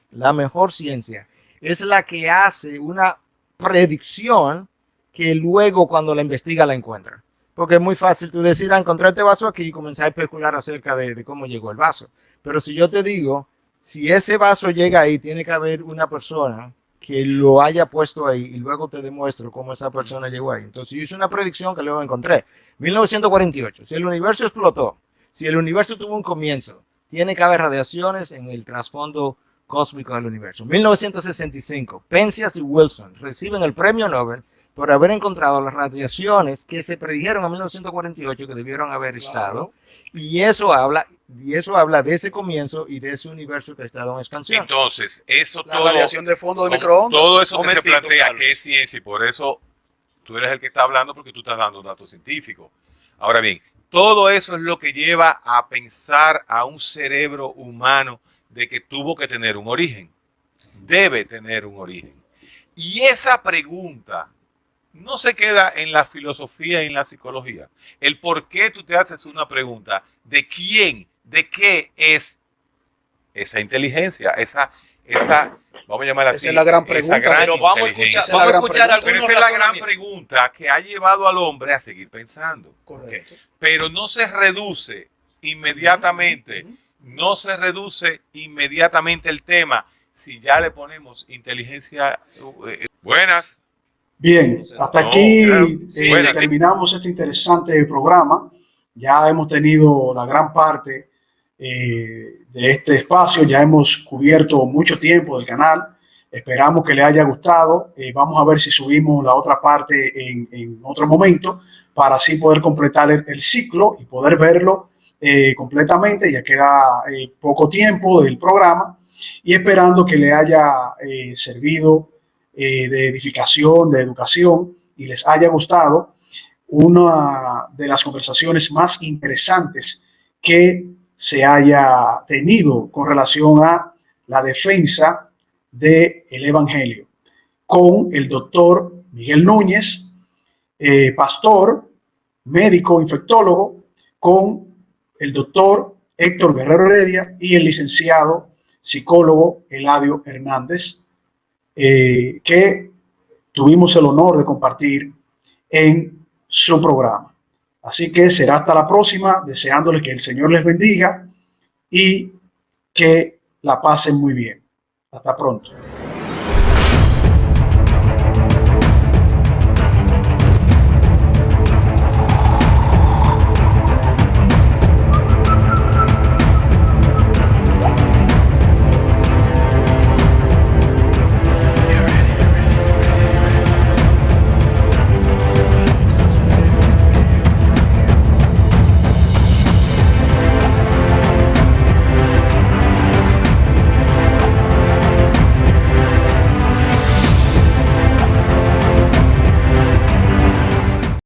es la que hace una predicción que luego cuando la investiga la encuentra. Porque es muy fácil tú decir, encontré este vaso aquí y comenzar a especular acerca de cómo llegó el vaso. Pero si yo te digo, si ese vaso llega ahí, tiene que haber una persona que lo haya puesto ahí y luego te demuestro cómo esa persona llegó ahí. Entonces yo hice una predicción que luego encontré. 1948, si el universo explotó, si el universo tuvo un comienzo, tiene que haber radiaciones en el trasfondo cósmico del universo. 1965, Penzias y Wilson reciben el premio Nobel por haber encontrado las radiaciones que se predijeron en 1948 que debieron haber estado, y eso habla de ese comienzo y de ese universo que ha estado en expansión. Entonces, eso La todo, radiación de fondo de como microondas. todo eso que se Momentito, plantea Carlos. que es ciencia, y por eso tú eres el que está hablando, porque tú estás dando datos científicos. Ahora bien, todo eso es lo que lleva a pensar a un cerebro humano de que tuvo que tener un origen, debe tener un origen. Y esa pregunta no se queda en la filosofía y en la psicología. El por qué tú te haces una pregunta de quién, de qué es esa inteligencia, esa vamos a llamarla así. Esa es la gran esa pregunta. gran Pero vamos a inteligencia. escuchar, vamos a escuchar pregunta. Pero algunos esa es la gran razonamientos. pregunta que ha llevado al hombre a seguir pensando. Correcto. Pero no se reduce inmediatamente, no se reduce inmediatamente el tema si ya le ponemos inteligencia. Buenas. Bien, hasta No, aquí claro. Sí, bueno, terminamos este interesante programa. Ya hemos tenido la gran parte de este espacio, ya hemos cubierto mucho tiempo del canal. Esperamos que le haya gustado. Vamos a ver si subimos la otra parte en otro momento para así poder completar el ciclo y poder verlo completamente. Ya queda poco tiempo del programa y esperando que le haya servido de edificación, de educación y les haya gustado una de las conversaciones más interesantes que se haya tenido con relación a la defensa del Evangelio con el doctor Miguel Núñez, pastor, médico, infectólogo, con el doctor Héctor Guerrero Heredia y el licenciado psicólogo Eladio Hernández, que tuvimos el honor de compartir en su programa. Así que será hasta la próxima, deseándoles que el Señor les bendiga y que la pasen muy bien. Hasta pronto.